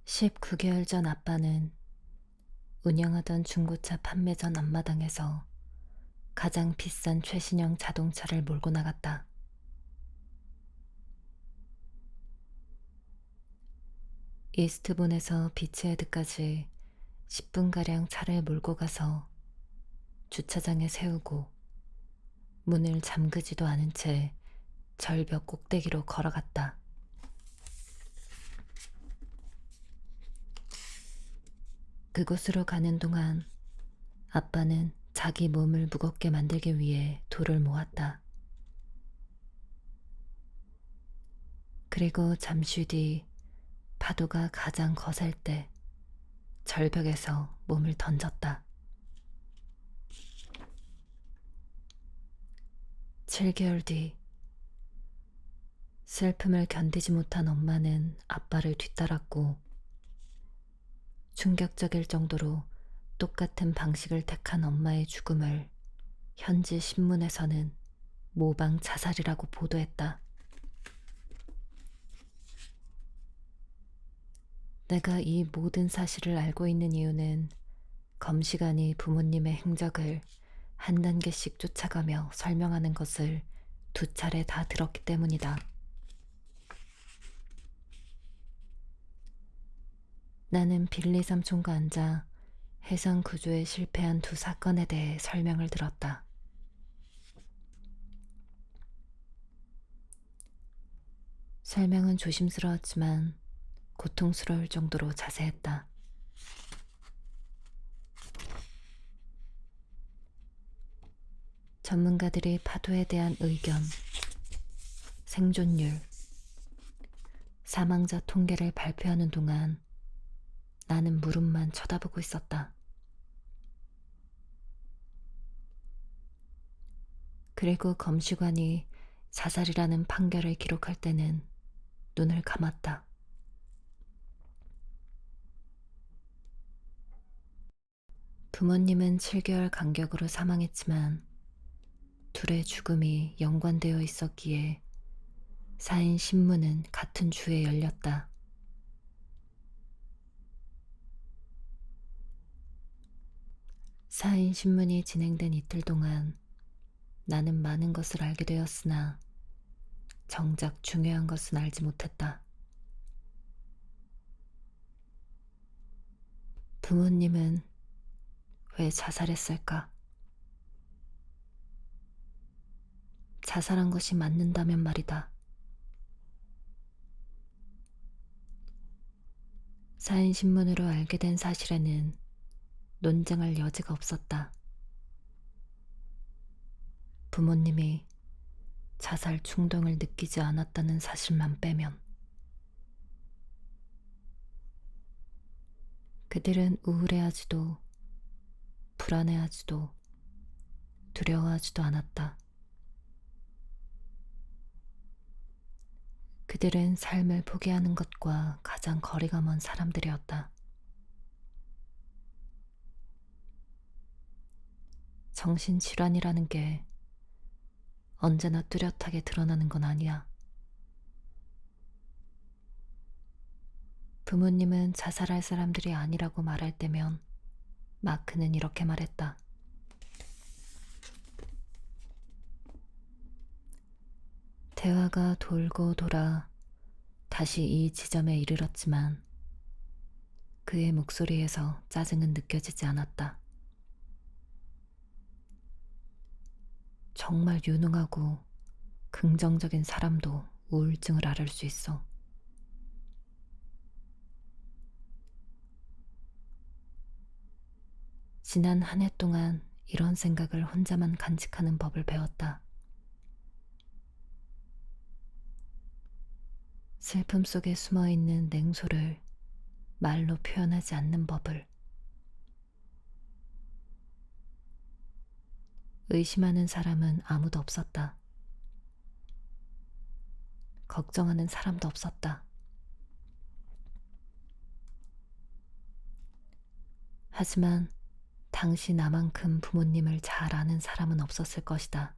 19개월 전 아빠는 운영하던 중고차 판매전 앞마당에서 가장 비싼 최신형 자동차를 몰고 나갔다. 이스트본에서 비치헤드까지 10분가량 차를 몰고 가서 주차장에 세우고 문을 잠그지도 않은 채 절벽 꼭대기로 걸어갔다. 그곳으로 가는 동안 아빠는 자기 몸을 무겁게 만들기 위해 돌을 모았다. 그리고 잠시 뒤 파도가 가장 거셀 때 절벽에서 몸을 던졌다. 7개월 뒤 슬픔을 견디지 못한 엄마는 아빠를 뒤따랐고 충격적일 정도로 똑같은 방식을 택한 엄마의 죽음을 현지 신문에서는 모방 자살이라고 보도했다. 내가 이 모든 사실을 알고 있는 이유는 검시관이 부모님의 행적을 한 단계씩 쫓아가며 설명하는 것을 2차례 다 들었기 때문이다. 나는 빌리 삼촌과 앉아 해상 구조에 실패한 2사건에 대해 설명을 들었다. 설명은 조심스러웠지만 고통스러울 정도로 자세했다. 전문가들이 파도에 대한 의견, 생존율, 사망자 통계를 발표하는 동안 나는 무릎만 쳐다보고 있었다. 그리고 검시관이 자살이라는 판결을 기록할 때는 눈을 감았다. 부모님은 7개월 간격으로 사망했지만 둘의 죽음이 연관되어 있었기에 사인 신문은 같은 주에 열렸다. 사인 신문이 진행된 이틀 동안 나는 많은 것을 알게 되었으나 정작 중요한 것은 알지 못했다. 부모님은 왜 자살했을까? 자살한 것이 맞는다면 말이다. 사인 신문으로 알게 된 사실에는 논쟁할 여지가 없었다. 부모님이 자살 충동을 느끼지 않았다는 사실만 빼면. 그들은 우울해하지도 불안해하지도 두려워하지도 않았다. 그들은 삶을 포기하는 것과 가장 거리가 먼 사람들이었다. 정신질환이라는 게 언제나 뚜렷하게 드러나는 건 아니야. 부모님은 자살할 사람들이 아니라고 말할 때면 마크는 이렇게 말했다. 대화가 돌고 돌아 다시 이 지점에 이르렀지만 그의 목소리에서 짜증은 느껴지지 않았다. 정말 유능하고 긍정적인 사람도 우울증을 앓을 수 있어. 지난 한 해 동안 이런 생각을 혼자만 간직하는 법을 배웠다. 슬픔 속에 숨어있는 냉소를 말로 표현하지 않는 법을. 의심하는 사람은 아무도 없었다. 걱정하는 사람도 없었다. 하지만 당시 나만큼 부모님을 잘 아는 사람은 없었을 것이다.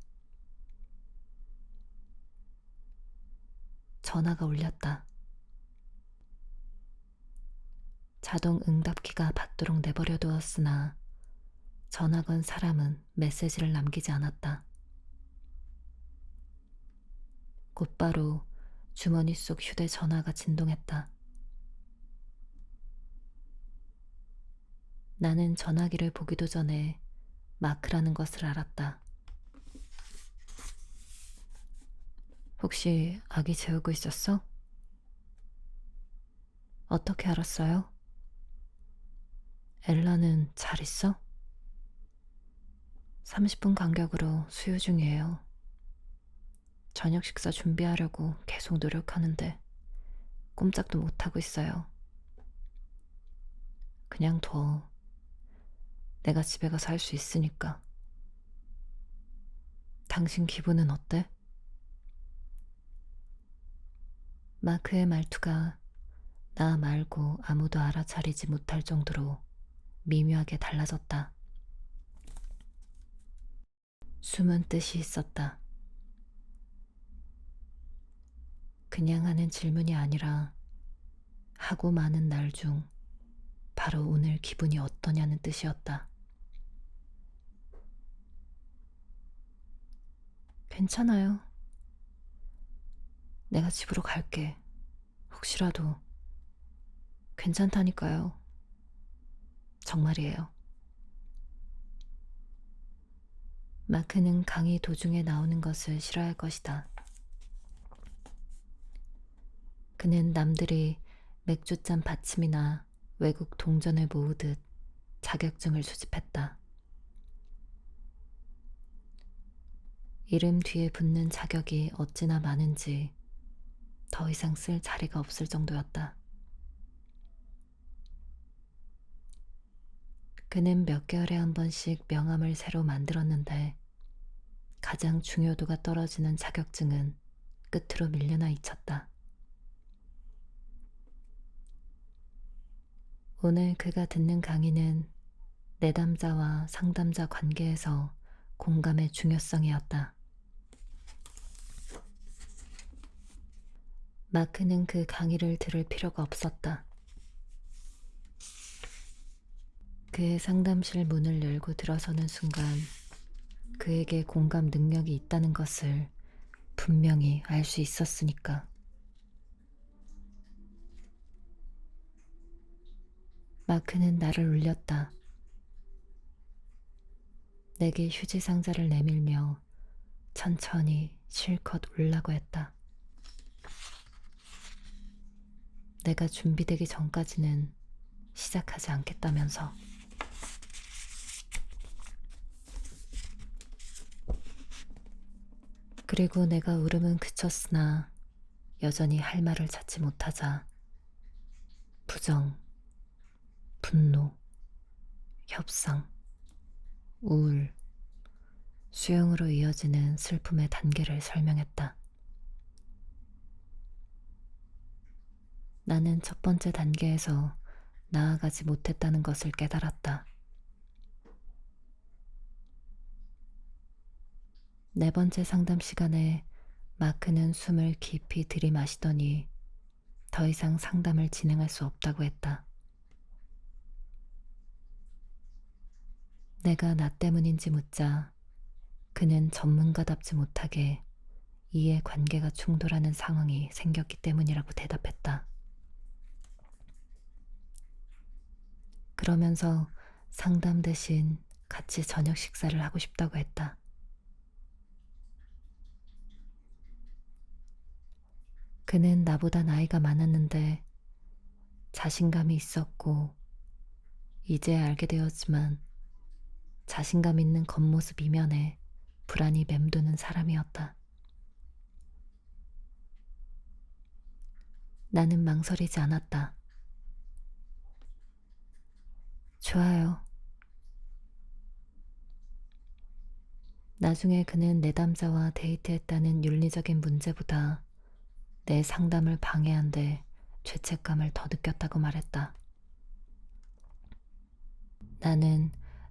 전화가 울렸다. 자동 응답키가 받도록 내버려 두었으나 전화 건 사람은 메시지를 남기지 않았다. 곧바로 주머니 속 휴대전화가 진동했다. 나는 전화기를 보기도 전에 마크라는 것을 알았다. 혹시 아기 재우고 있었어? 어떻게 알았어요? 엘라는 잘 있어? 30분 간격으로 수유 중이에요. 저녁 식사 준비하려고 계속 노력하는데 꼼짝도 못하고 있어요. 그냥 둬. 내가 집에 가서 할 수 있으니까. 당신 기분은 어때? 마크의 말투가 나 말고 아무도 알아차리지 못할 정도로 미묘하게 달라졌다. 숨은 뜻이 있었다. 그냥 하는 질문이 아니라 하고 많은 날 중 바로 오늘 기분이 어떠냐는 뜻이었다. 괜찮아요. 내가 집으로 갈게. 혹시라도 괜찮다니까요. 정말이에요. 마크는 강의 도중에 나오는 것을 싫어할 것이다. 그는 남들이 맥주잔 받침이나 외국 동전을 모으듯 자격증을 수집했다. 이름 뒤에 붙는 자격이 어찌나 많은지 더 이상 쓸 자리가 없을 정도였다. 그는 몇 개월에 한 번씩 명함을 새로 만들었는데 가장 중요도가 떨어지는 자격증은 끝으로 밀려나 있었다. 오늘 그가 듣는 강의는 내담자와 상담자 관계에서 공감의 중요성이었다. 마크는 그 강의를 들을 필요가 없었다. 그의 상담실 문을 열고 들어서는 순간 그에게 공감 능력이 있다는 것을 분명히 알 수 있었으니까. 마크는 나를 울렸다. 내게 휴지 상자를 내밀며 천천히 실컷 울라고 했다. 내가 준비되기 전까지는 시작하지 않겠다면서. 그리고 내가 울음은 그쳤으나 여전히 할 말을 찾지 못하자 부정, 분노, 협상, 우울, 수용으로 이어지는 슬픔의 단계를 설명했다. 나는 첫 번째 단계에서 나아가지 못했다는 것을 깨달았다. 네 번째 상담 시간에 마크는 숨을 깊이 들이마시더니 더 이상 상담을 진행할 수 없다고 했다. 내가 나 때문인지 묻자 그는 전문가답지 못하게 이해 관계가 충돌하는 상황이 생겼기 때문이라고 대답했다. 그러면서 상담 대신 같이 저녁 식사를 하고 싶다고 했다. 그는 나보다 나이가 많았는데 자신감이 있었고 이제 알게 되었지만 자신감 있는 겉모습 이면에 불안이 맴도는 사람이었다. 나는 망설이지 않았다. 좋아요. 나중에 그는 내담자와 데이트했다는 윤리적인 문제보다 내 상담을 방해한 데 죄책감을 더 느꼈다고 말했다. 나는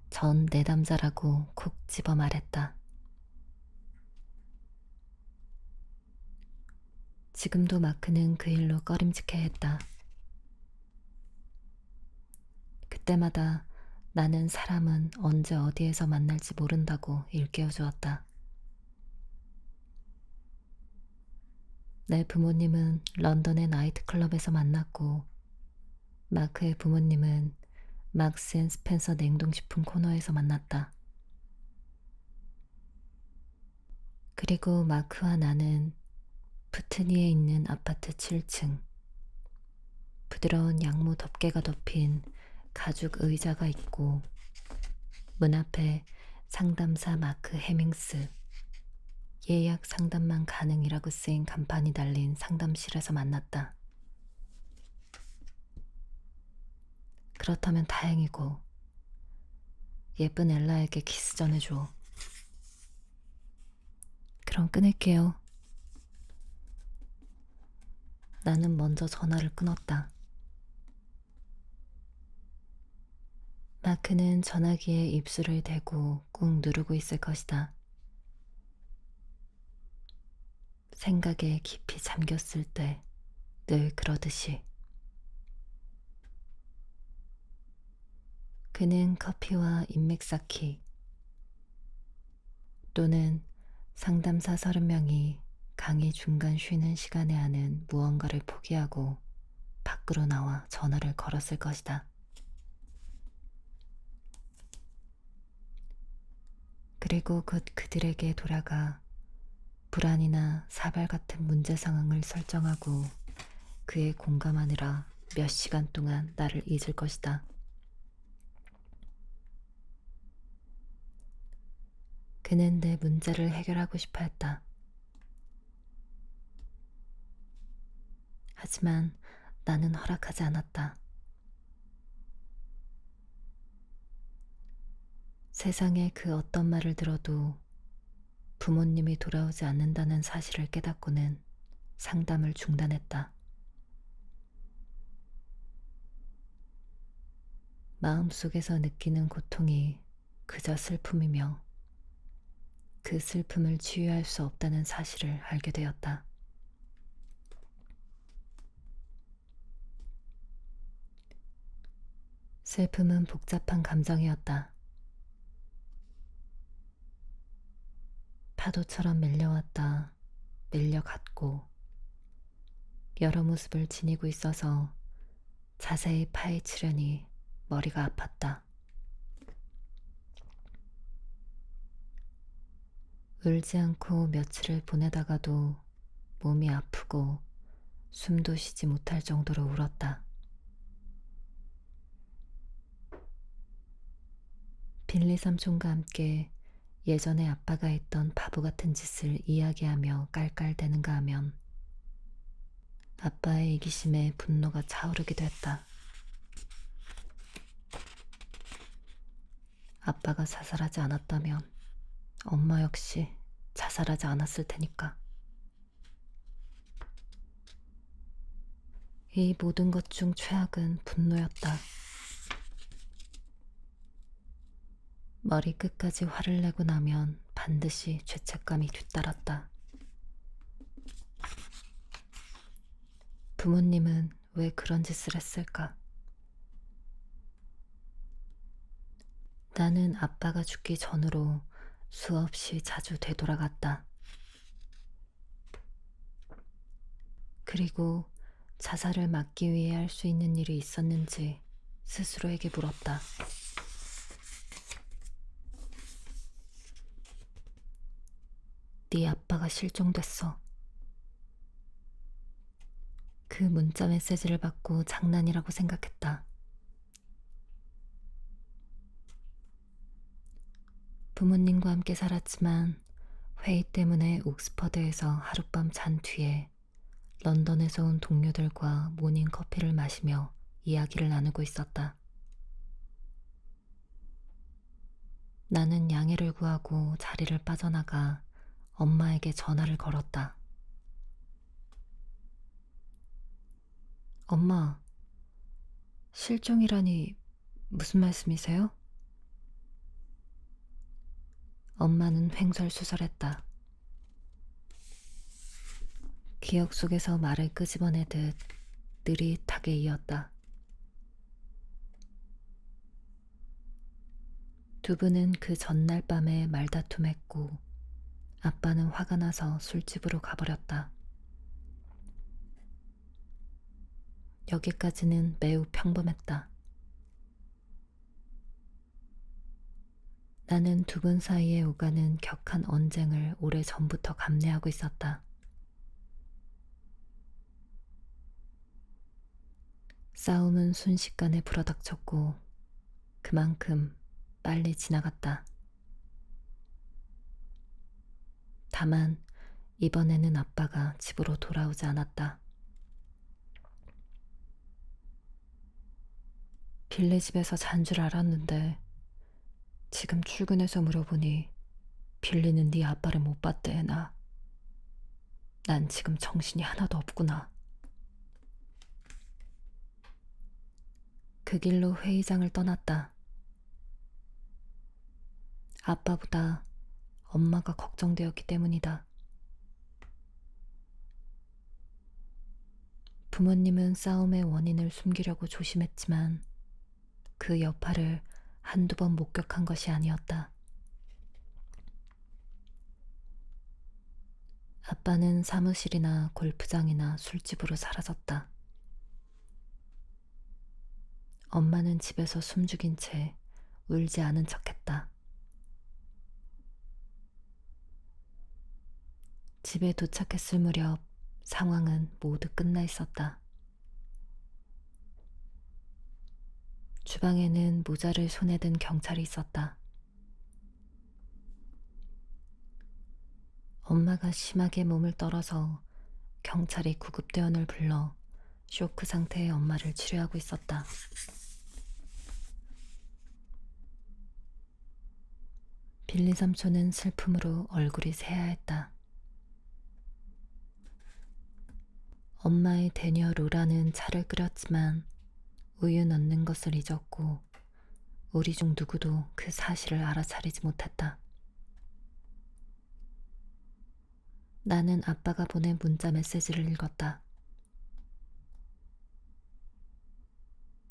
전 내담자라고 콕 집어 말했다. 지금도 마크는 그 일로 꺼림칙해 했다. 그때마다 나는 사람은 언제 어디에서 만날지 모른다고 일깨워 주었다. 내 부모님은 런던의 나이트클럽에서 만났고, 마크의 부모님은 막스 앤 스펜서 냉동식품 코너에서 만났다. 그리고 마크와 나는 푸트니에 있는 아파트 7층, 부드러운 양모 덮개가 덮인 가죽 의자가 있고, 문 앞에 상담사 마크 해밍스, 예약 상담만 가능이라고 쓰인 간판이 달린 상담실에서 만났다. 그렇다면 다행이고, 예쁜 엘라에게 키스 전해줘. 그럼 끊을게요. 나는 먼저 전화를 끊었다. 마크는 전화기에 입술을 대고 꾹 누르고 있을 것이다. 생각에 깊이 잠겼을 때 늘 그러듯이. 그는 커피와 인맥 쌓기 또는 상담사 30명이 강의 중간 쉬는 시간에 하는 무언가를 포기하고 밖으로 나와 전화를 걸었을 것이다. 그리고 곧 그들에게 돌아가 불안이나 사발 같은 문제 상황을 설정하고 그에 공감하느라 몇 시간 동안 나를 잊을 것이다. 그는 내 문제를 해결하고 싶어 했다. 하지만 나는 허락하지 않았다. 세상에 그 어떤 말을 들어도 부모님이 돌아오지 않는다는 사실을 깨닫고는 상담을 중단했다. 마음속에서 느끼는 고통이 그저 슬픔이며 그 슬픔을 치유할 수 없다는 사실을 알게 되었다. 슬픔은 복잡한 감정이었다. 파도처럼 밀려왔다, 밀려갔고, 여러 모습을 지니고 있어서 자세히 파헤치려니 머리가 아팠다. 울지 않고 며칠을 보내다가도 몸이 아프고 숨도 쉬지 못할 정도로 울었다. 빌리 삼촌과 함께 예전에 아빠가 했던 바보 같은 짓을 이야기하며 깔깔대는가 하면 아빠의 이기심에 분노가 차오르기도 했다. 아빠가 자살하지 않았다면 엄마 역시 자살하지 않았을 테니까. 이 모든 것 중 최악은 분노였다. 머리 끝까지 화를 내고 나면 반드시 죄책감이 뒤따랐다. 부모님은 왜 그런 짓을 했을까? 나는 아빠가 죽기 전으로 수없이 자주 되돌아갔다. 그리고 자살을 막기 위해 할 수 있는 일이 있었는지 스스로에게 물었다. 네 아빠가 실종됐어. 그 문자 메시지를 받고 장난이라고 생각했다. 부모님과 함께 살았지만 회의 때문에 옥스퍼드에서 하룻밤 잔 뒤에 런던에서 온 동료들과 모닝 커피를 마시며 이야기를 나누고 있었다. 나는 양해를 구하고 자리를 빠져나가 엄마에게 전화를 걸었다. 엄마, 실종이라니 무슨 말씀이세요? 엄마는 횡설수설했다. 기억 속에서 말을 끄집어내듯 느릿하게 이었다. 두 분은 그 전날 밤에 말다툼했고 아빠는 화가 나서 술집으로 가버렸다. 여기까지는 매우 평범했다. 나는 두 분 사이에 오가는 격한 언쟁을 오래 전부터 감내하고 있었다. 싸움은 순식간에 불어닥쳤고 그만큼 빨리 지나갔다. 다만 이번에는 아빠가 집으로 돌아오지 않았다. 빌리 집에서 잔 줄 알았는데 지금 출근해서 물어보니 빌리는 네 아빠를 못 봤대, 나. 난 지금 정신이 하나도 없구나. 그 길로 회의장을 떠났다. 아빠보다 엄마가 걱정되었기 때문이다. 부모님은 싸움의 원인을 숨기려고 조심했지만 그 여파를 한두 번 목격한 것이 아니었다. 아빠는 사무실이나 골프장이나 술집으로 사라졌다. 엄마는 집에서 숨죽인 채 울지 않은 척했다. 집에 도착했을 무렵 상황은 모두 끝나 있었다. 주방에는 모자를 손에 든 경찰이 있었다. 엄마가 심하게 몸을 떨어서 경찰이 구급대원을 불러 쇼크 상태의 엄마를 치료하고 있었다. 빌리 삼촌은 슬픔으로 얼굴이 새하였다. 엄마의 대녀 로라는 차를 끓였지만 우유 넣는 것을 잊었고 우리 중 누구도 그 사실을 알아차리지 못했다. 나는 아빠가 보낸 문자 메시지를 읽었다.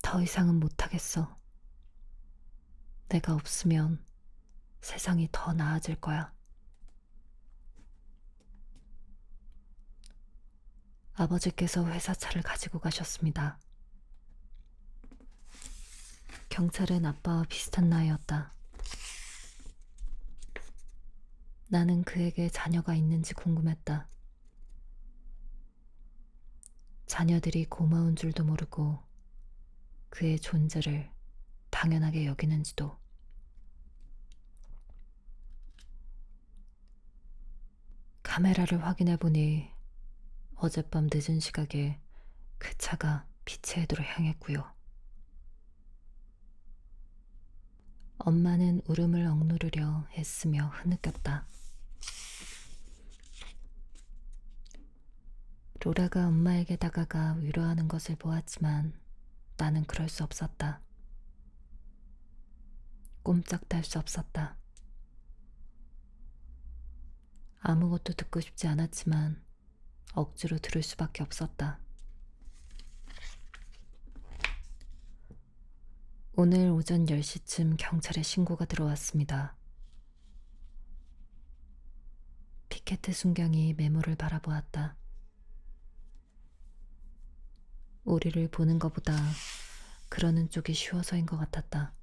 더 이상은 못하겠어. 내가 없으면 세상이 더 나아질 거야. 아버지께서 회사차를 가지고 가셨습니다. 경찰은 아빠와 비슷한 나이였다. 나는 그에게 자녀가 있는지 궁금했다. 자녀들이 고마운 줄도 모르고 그의 존재를 당연하게 여기는지도. 카메라를 확인해 보니 어젯밤 늦은 시각에 그 차가 피치헤드로 향했고요. 엄마는 울음을 억누르려 애쓰며 흐느꼈다. 로라가 엄마에게 다가가 위로하는 것을 보았지만 나는 그럴 수 없었다. 꼼짝도 할 수 없었다. 아무것도 듣고 싶지 않았지만 억지로 들을 수밖에 없었다. 오늘 오전 10시쯤 경찰에 신고가 들어왔습니다. 피케트 순경이 메모를 바라보았다. 우리를 보는 것보다 그러는 쪽이 쉬워서인 것 같았다.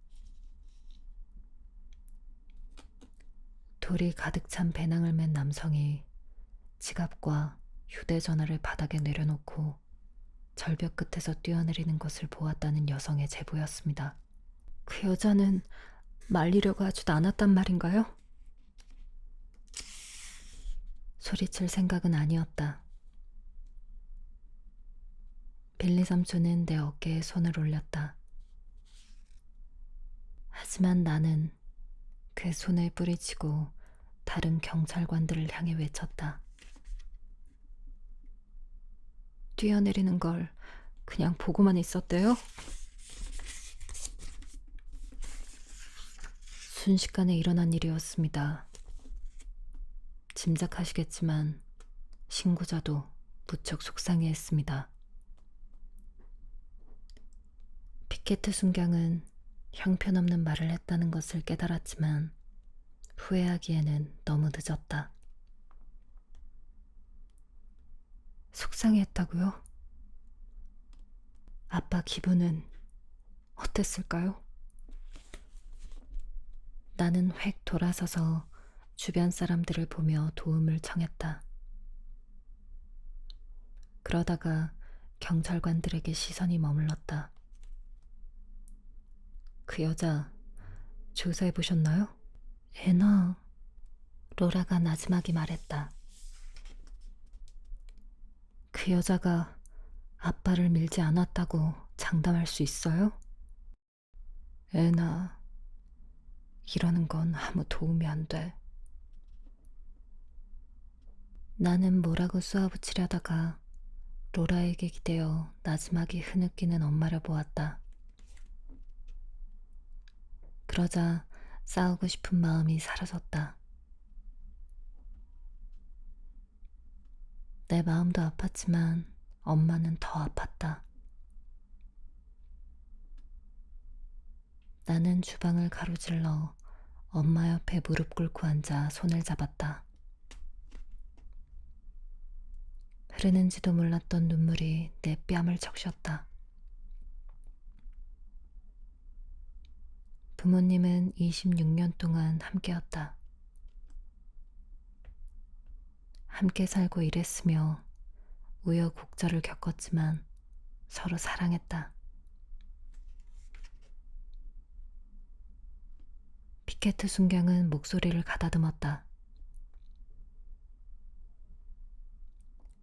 돌이 가득 찬 배낭을 맨 남성이 지갑과 휴대전화를 바닥에 내려놓고 절벽 끝에서 뛰어내리는 것을 보았다는 여성의 제보였습니다. 그 여자는 말리려고 하지도 않았단 말인가요? 소리칠 생각은 아니었다. 빌리 삼촌은 내 어깨에 손을 올렸다. 하지만 나는 그 손을 뿌리치고 다른 경찰관들을 향해 외쳤다. 뛰어내리는 걸 그냥 보고만 있었대요? 순식간에 일어난 일이었습니다. 짐작하시겠지만 신고자도 무척 속상해했습니다. 피케트 순경은 형편없는 말을 했다는 것을 깨달았지만 후회하기에는 너무 늦었다. 속상해했다고요? 아빠 기분은 어땠을까요? 나는 획 돌아서서 주변 사람들을 보며 도움을 청했다. 그러다가 경찰관들에게 시선이 머물렀다. 그 여자 조사해 보셨나요? 애나, 로라가 나지막이 말했다. 그 여자가 아빠를 밀지 않았다고 장담할 수 있어요? 애나, 이러는 건 아무 도움이 안 돼. 나는 뭐라고 쏘아붙이려다가 로라에게 기대어 나지막이 흐느끼는 엄마를 보았다. 그러자 싸우고 싶은 마음이 사라졌다. 내 마음도 아팠지만 엄마는 더 아팠다. 나는 주방을 가로질러 엄마 옆에 무릎 꿇고 앉아 손을 잡았다. 흐르는지도 몰랐던 눈물이 내 뺨을 적셨다. 부모님은 26년 동안 함께였다. 함께 살고 일했으며 우여곡절을 겪었지만 서로 사랑했다. 피케트 순경은 목소리를 가다듬었다.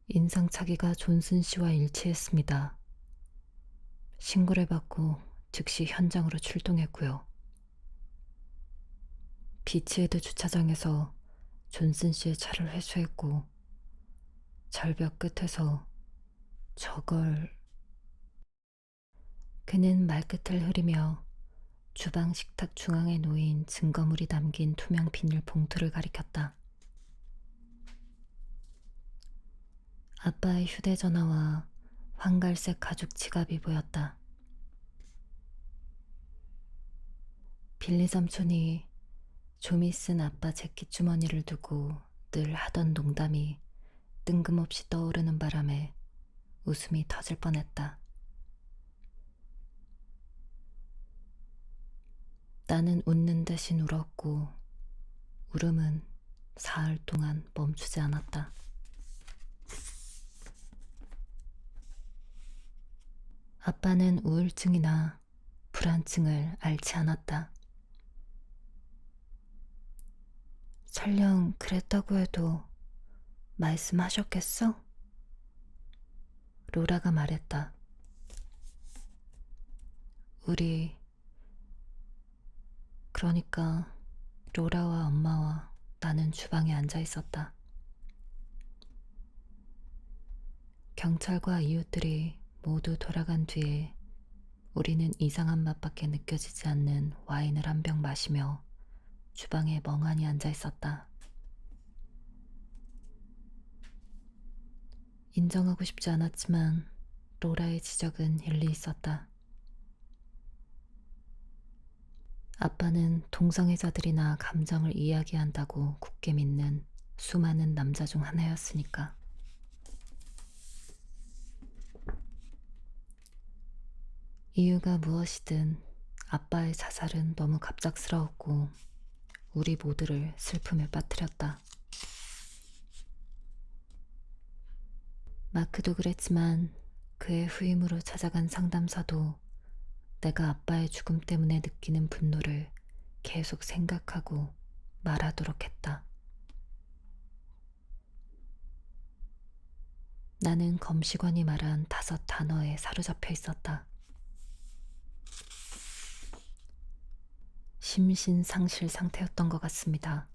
인상착의가 존슨 씨와 일치했습니다. 신고를 받고 즉시 현장으로 출동했고요. 비치헤드 주차장에서 존슨 씨의 차를 회수했고 절벽 끝에서 저걸... 그는 말끝을 흐리며 주방 식탁 중앙에 놓인 증거물이 담긴 투명 비닐 봉투를 가리켰다. 아빠의 휴대전화와 황갈색 가죽 지갑이 보였다. 빌리 삼촌이 좀이 쓴 아빠 재킷 주머니를 두고 늘 하던 농담이 뜬금없이 떠오르는 바람에 웃음이 터질 뻔했다. 나는 웃는 대신 울었고 울음은 사흘 동안 멈추지 않았다. 아빠는 우울증이나 불안증을 앓지 않았다. 설령 그랬다고 해도 말씀하셨겠어? 로라가 말했다. 그러니까 로라와 엄마와 나는 주방에 앉아 있었다. 경찰과 이웃들이 모두 돌아간 뒤에 우리는 이상한 맛밖에 느껴지지 않는 와인을 한 병 마시며 주방에 멍하니 앉아 있었다. 인정하고 싶지 않았지만 로라의 지적은 일리 있었다. 아빠는 동성애자들이나 감정을 이야기한다고 굳게 믿는 수많은 남자 중 하나였으니까. 이유가 무엇이든 아빠의 자살은 너무 갑작스러웠고 우리 모두를 슬픔에 빠뜨렸다. 마크도 그랬지만 그의 후임으로 찾아간 상담사도 내가 아빠의 죽음 때문에 느끼는 분노를 계속 생각하고 말하도록 했다. 나는 검시관이 말한 5단어에 사로잡혀 있었다. 심신상실 상태였던 것 같습니다.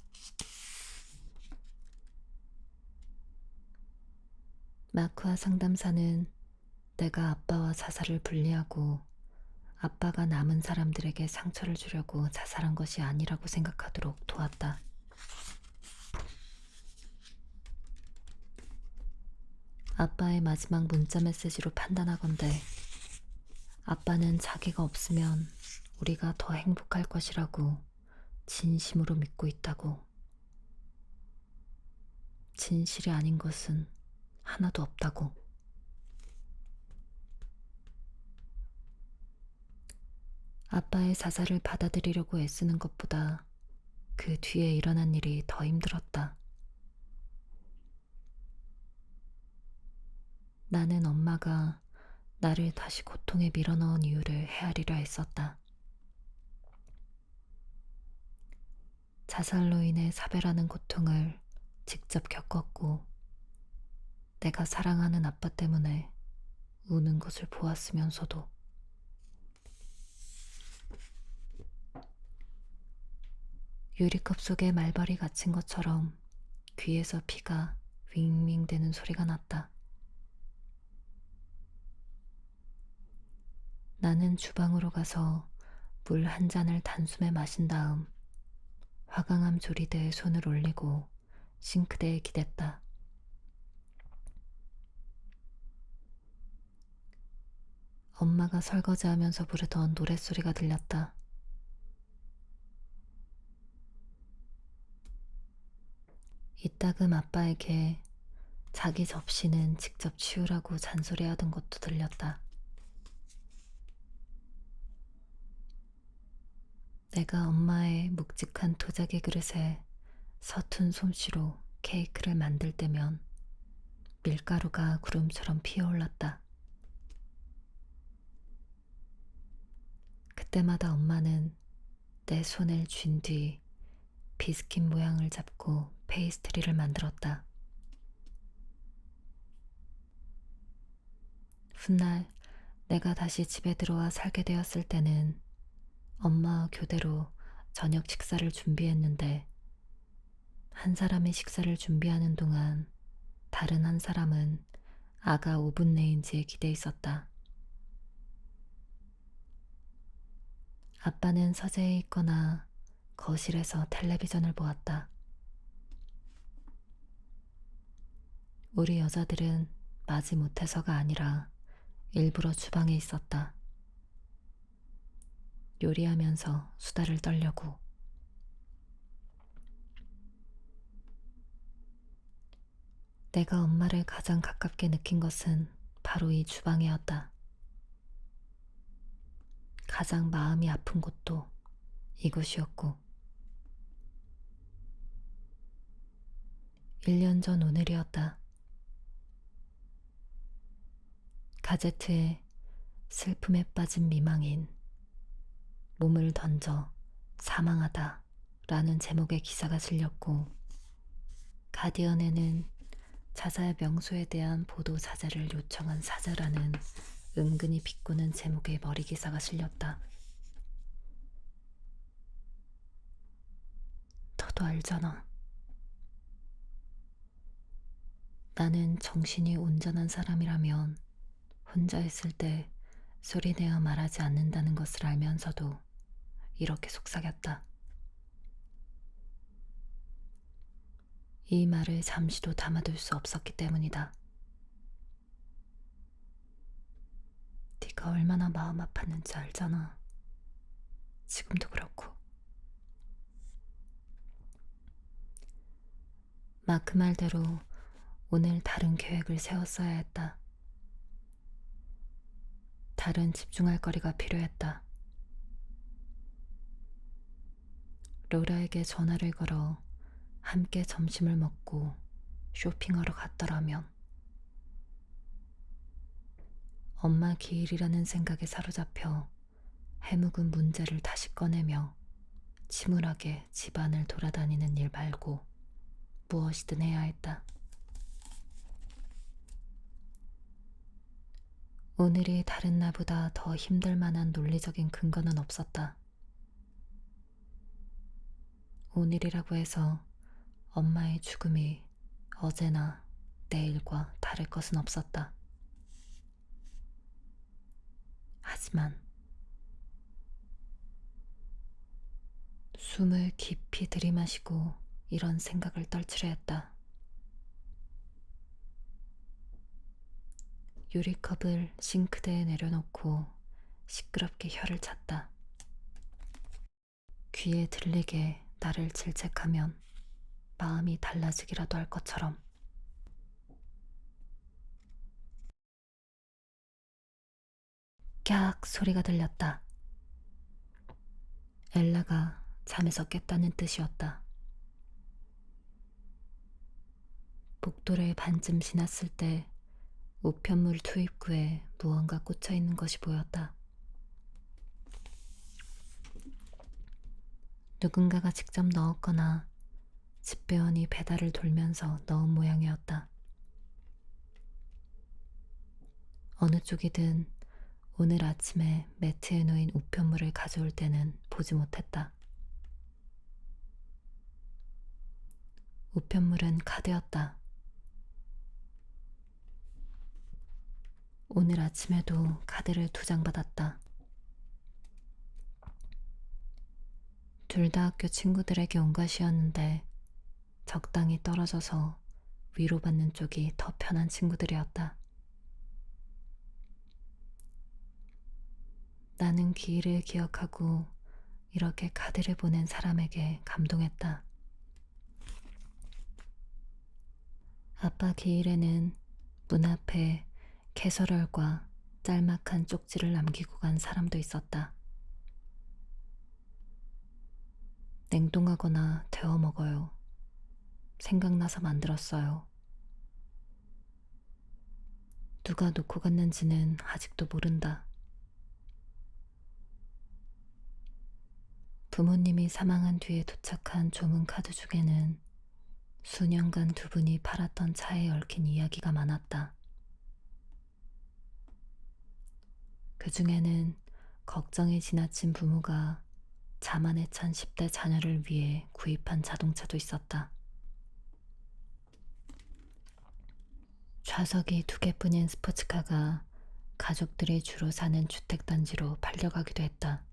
마크와 상담사는 내가 아빠와 자살을 분리하고 아빠가 남은 사람들에게 상처를 주려고 자살한 것이 아니라고 생각하도록 도왔다. 아빠의 마지막 문자 메시지로 판단하건대 아빠는 자기가 없으면 우리가 더 행복할 것이라고 진심으로 믿고 있다고. 진실이 아닌 것은 하나도 없다고. 아빠의 자살을 받아들이려고 애쓰는 것보다 그 뒤에 일어난 일이 더 힘들었다. 나는 엄마가 나를 다시 고통에 밀어넣은 이유를 헤아리려 했었다. 자살로 인해 사별하는 고통을 직접 겪었고, 내가 사랑하는 아빠 때문에 우는 것을 보았으면서도 유리컵 속에 말벌이 갇힌 것처럼 귀에서 피가 윙윙 대는 소리가 났다. 나는 주방으로 가서 물 한 잔을 단숨에 마신 다음 화강암 조리대에 손을 올리고 싱크대에 기댔다. 엄마가 설거지하면서 부르던 노랫소리가 들렸다. 이따금 아빠에게 자기 접시는 직접 치우라고 잔소리하던 것도 들렸다. 내가 엄마의 묵직한 도자기 그릇에 서툰 솜씨로 케이크를 만들 때면 밀가루가 구름처럼 피어올랐다. 그때마다 엄마는 내 손을 쥔 뒤 비스킷 모양을 잡고 페이스트리를 만들었다. 훗날 내가 다시 집에 들어와 살게 되었을 때는 엄마와 교대로 저녁 식사를 준비했는데, 한 사람의 식사를 준비하는 동안 다른 한 사람은 아가 오븐 레인지에 기대 있었다. 아빠는 서재에 있거나 거실에서 텔레비전을 보았다. 우리 여자들은 마지못해서가 아니라 일부러 주방에 있었다. 요리하면서 수다를 떨려고. 내가 엄마를 가장 가깝게 느낀 것은 바로 이 주방이었다. 가장 마음이 아픈 곳도 이곳이었고, 1년 전 오늘이었다. 가제트에 슬픔에 빠진 미망인, 몸을 던져 사망하다 라는 제목의 기사가 실렸고, 가디언에는 자살 명소에 대한 보도 자제를 요청한 사자라는 은근히 비꼬는 제목의 머리 기사가 실렸다. 너도 알잖아. 나는 정신이 온전한 사람이라면 혼자 있을 때 소리내어 말하지 않는다는 것을 알면서도 이렇게 속삭였다. 이 말을 잠시도 담아둘 수 없었기 때문이다. 네가 얼마나 마음 아팠는지 알잖아. 지금도 그렇고. 마크 말대로 오늘 다른 계획을 세웠어야 했다. 다른 집중할 거리가 필요했다. 로라에게 전화를 걸어 함께 점심을 먹고 쇼핑하러 갔더라면. 엄마 기일이라는 생각에 사로잡혀 해묵은 문제를 다시 꺼내며 침울하게 집안을 돌아다니는 일 말고 무엇이든 해야 했다. 오늘이 다른 날보다 더 힘들 만한 논리적인 근거는 없었다. 오늘이라고 해서 엄마의 죽음이 어제나 내일과 다를 것은 없었다. 하지만 숨을 깊이 들이마시고 이런 생각을 떨치려 했다. 유리컵을 싱크대에 내려놓고 시끄럽게 혀를 찼다. 귀에 들리게 나를 질책하면 마음이 달라지기라도 할 것처럼. 깍 소리가 들렸다. 엘라가 잠에서 깼다는 뜻이었다. 복도를 반쯤 지났을 때 우편물 투입구에 무언가 꽂혀 있는 것이 보였다. 누군가가 직접 넣었거나 집배원이 배달을 돌면서 넣은 모양이었다. 어느 쪽이든 오늘 아침에 매트에 놓인 우편물을 가져올 때는 보지 못했다. 우편물은 카드였다. 오늘 아침에도 카드를 2장 받았다. 둘 다 학교 친구들에게 온 것이었는데 적당히 떨어져서 위로받는 쪽이 더 편한 친구들이었다. 나는 기일을 기억하고 이렇게 카드를 보낸 사람에게 감동했다. 아빠 기일에는 문 앞에 캐서럴과 짤막한 쪽지를 남기고 간 사람도 있었다. 냉동하거나 데워 먹어요. 생각나서 만들었어요. 누가 놓고 갔는지는 아직도 모른다. 부모님이 사망한 뒤에 도착한 조문 카드 중에는 수년간 2분이 팔았던 차에 얽힌 이야기가 많았다. 그 중에는 걱정이 지나친 부모가 자만에 찬 10대 자녀를 위해 구입한 자동차도 있었다. 좌석이 2개뿐인 스포츠카가 가족들이 주로 사는 주택단지로 팔려가기도 했다.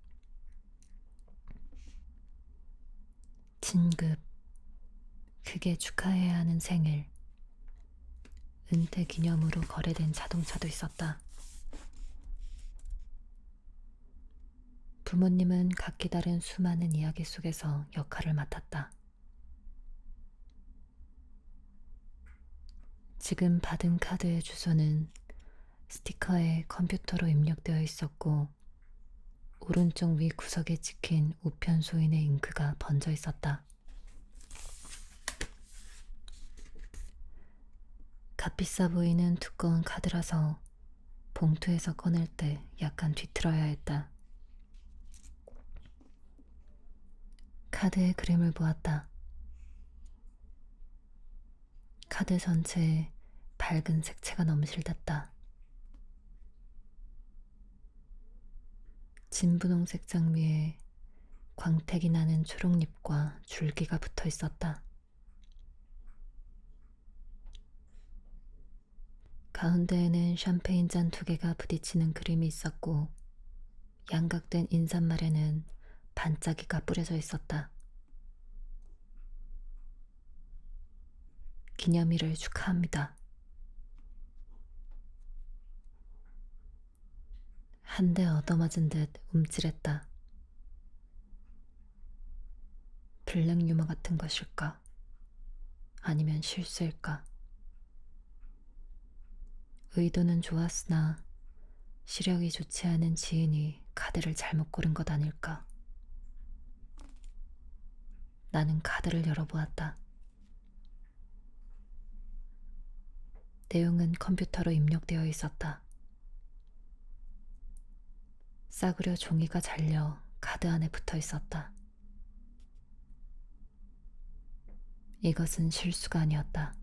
진급, 크게 축하해야 하는 생일, 은퇴 기념으로 거래된 자동차도 있었다. 부모님은 각기 다른 수많은 이야기 속에서 역할을 맡았다. 지금 받은 카드의 주소는 스티커에 컴퓨터로 입력되어 있었고 오른쪽 위 구석에 찍힌 우편 소인의 잉크가 번져 있었다. 값비싸 보이는 두꺼운 카드라서 봉투에서 꺼낼 때 약간 뒤틀어야 했다. 카드의 그림을 보았다. 카드 전체에 밝은 색채가 넘실댔다. 진분홍색 장미에 광택이 나는 초록잎과 줄기가 붙어 있었다. 가운데에는 샴페인 잔 2개가 부딪히는 그림이 있었고 양각된 인사말에는 반짝이가 뿌려져 있었다. 기념일을 축하합니다. 한 대 얻어맞은 듯 움찔했다. 블랙 유머 같은 것일까? 아니면 실수일까? 의도는 좋았으나 시력이 좋지 않은 지인이 카드를 잘못 고른 것 아닐까? 나는 카드를 열어보았다. 내용은 컴퓨터로 입력되어 있었다. 싸구려 종이가 잘려 카드 안에 붙어 있었다. 이것은 실수가 아니었다.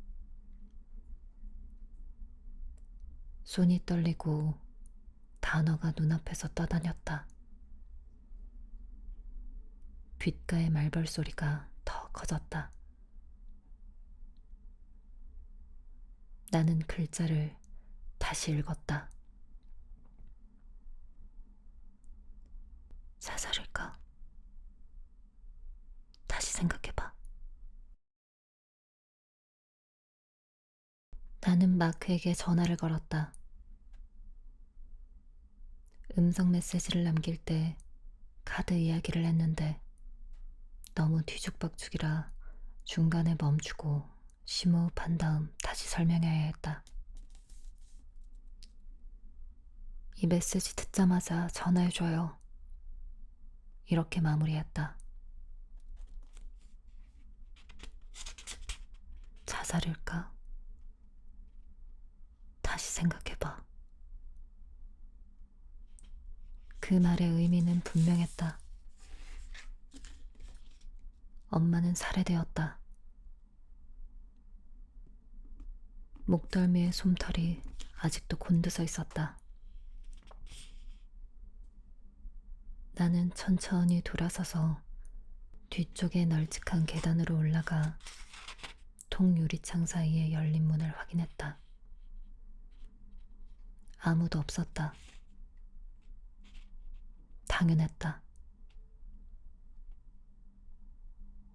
손이 떨리고 단어가 눈앞에서 떠다녔다. 귓가의 말벌 소리가 더 커졌다. 나는 글자를 다시 읽었다. 사살일까? 다시 생각해봐. 나는 마크에게 전화를 걸었다. 음성 메시지를 남길 때 카드 이야기를 했는데 너무 뒤죽박죽이라 중간에 멈추고 심호흡한 다음 다시 설명해야 했다. 이 메시지 듣자마자 전화해줘요. 이렇게 마무리했다. 자살일까? 다시 생각해봐. 그 말의 의미는 분명했다. 엄마는 살해되었다. 목덜미의 솜털이 아직도 곤두서 있었다. 나는 천천히 돌아서서 뒤쪽의 널찍한 계단으로 올라가 통유리창 사이에 열린 문을 확인했다. 아무도 없었다. 당연했다.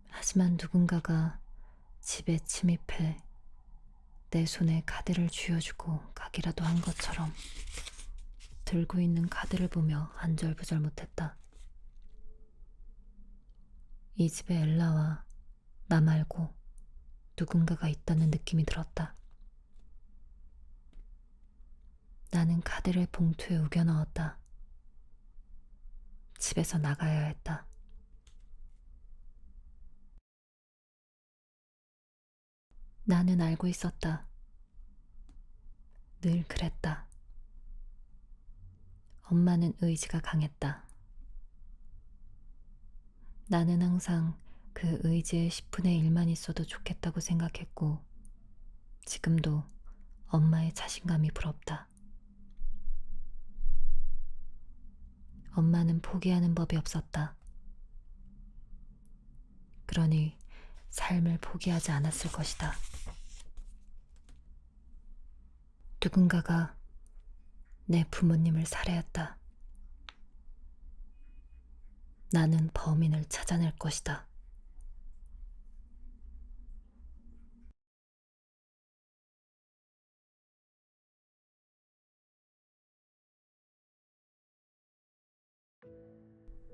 하지만 누군가가 집에 침입해 내 손에 카드를 쥐어주고 가기라도 한 것처럼 들고 있는 카드를 보며 안절부절 못했다. 이 집에 엘라와 나 말고 누군가가 있다는 느낌이 들었다. 나는 카드를 봉투에 우겨 넣었다. 집에서 나가야 했다. 나는 알고 있었다. 늘 그랬다. 엄마는 의지가 강했다. 나는 항상 그 의지의 10분의 1만 있어도 좋겠다고 생각했고, 지금도 엄마의 자신감이 부럽다. 엄마는 포기하는 법이 없었다. 그러니 삶을 포기하지 않았을 것이다. 누군가가 내 부모님을 살해했다. 나는 범인을 찾아낼 것이다.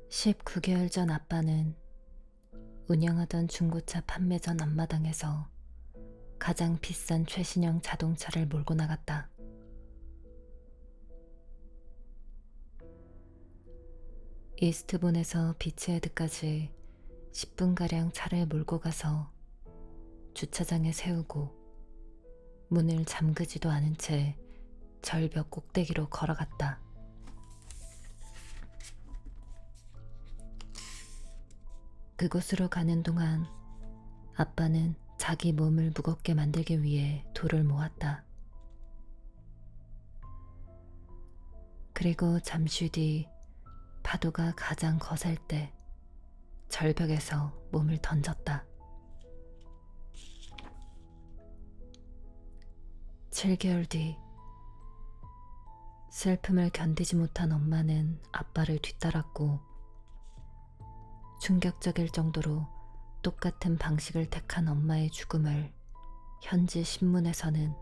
(19개월) 전 아빠는 운영하던 중고차 판매전 앞마당에서 가장 비싼 최신형 자동차를 몰고 나갔다. 이스트본에서 비치헤드까지 10분가량 차를 몰고 가서 주차장에 세우고 문을 잠그지도 않은 채 절벽 꼭대기로 걸어갔다. 그곳으로 가는 동안 아빠는 자기 몸을 무겁게 만들기 위해 돌을 모았다. 그리고 잠시 뒤 파도가 가장 거셀 때 절벽에서 몸을 던졌다. 7개월 뒤 슬픔을 견디지 못한 엄마는 아빠를 뒤따랐고, 충격적일 정도로 똑같은 방식을 택한 엄마의 죽음을 현지 신문에서는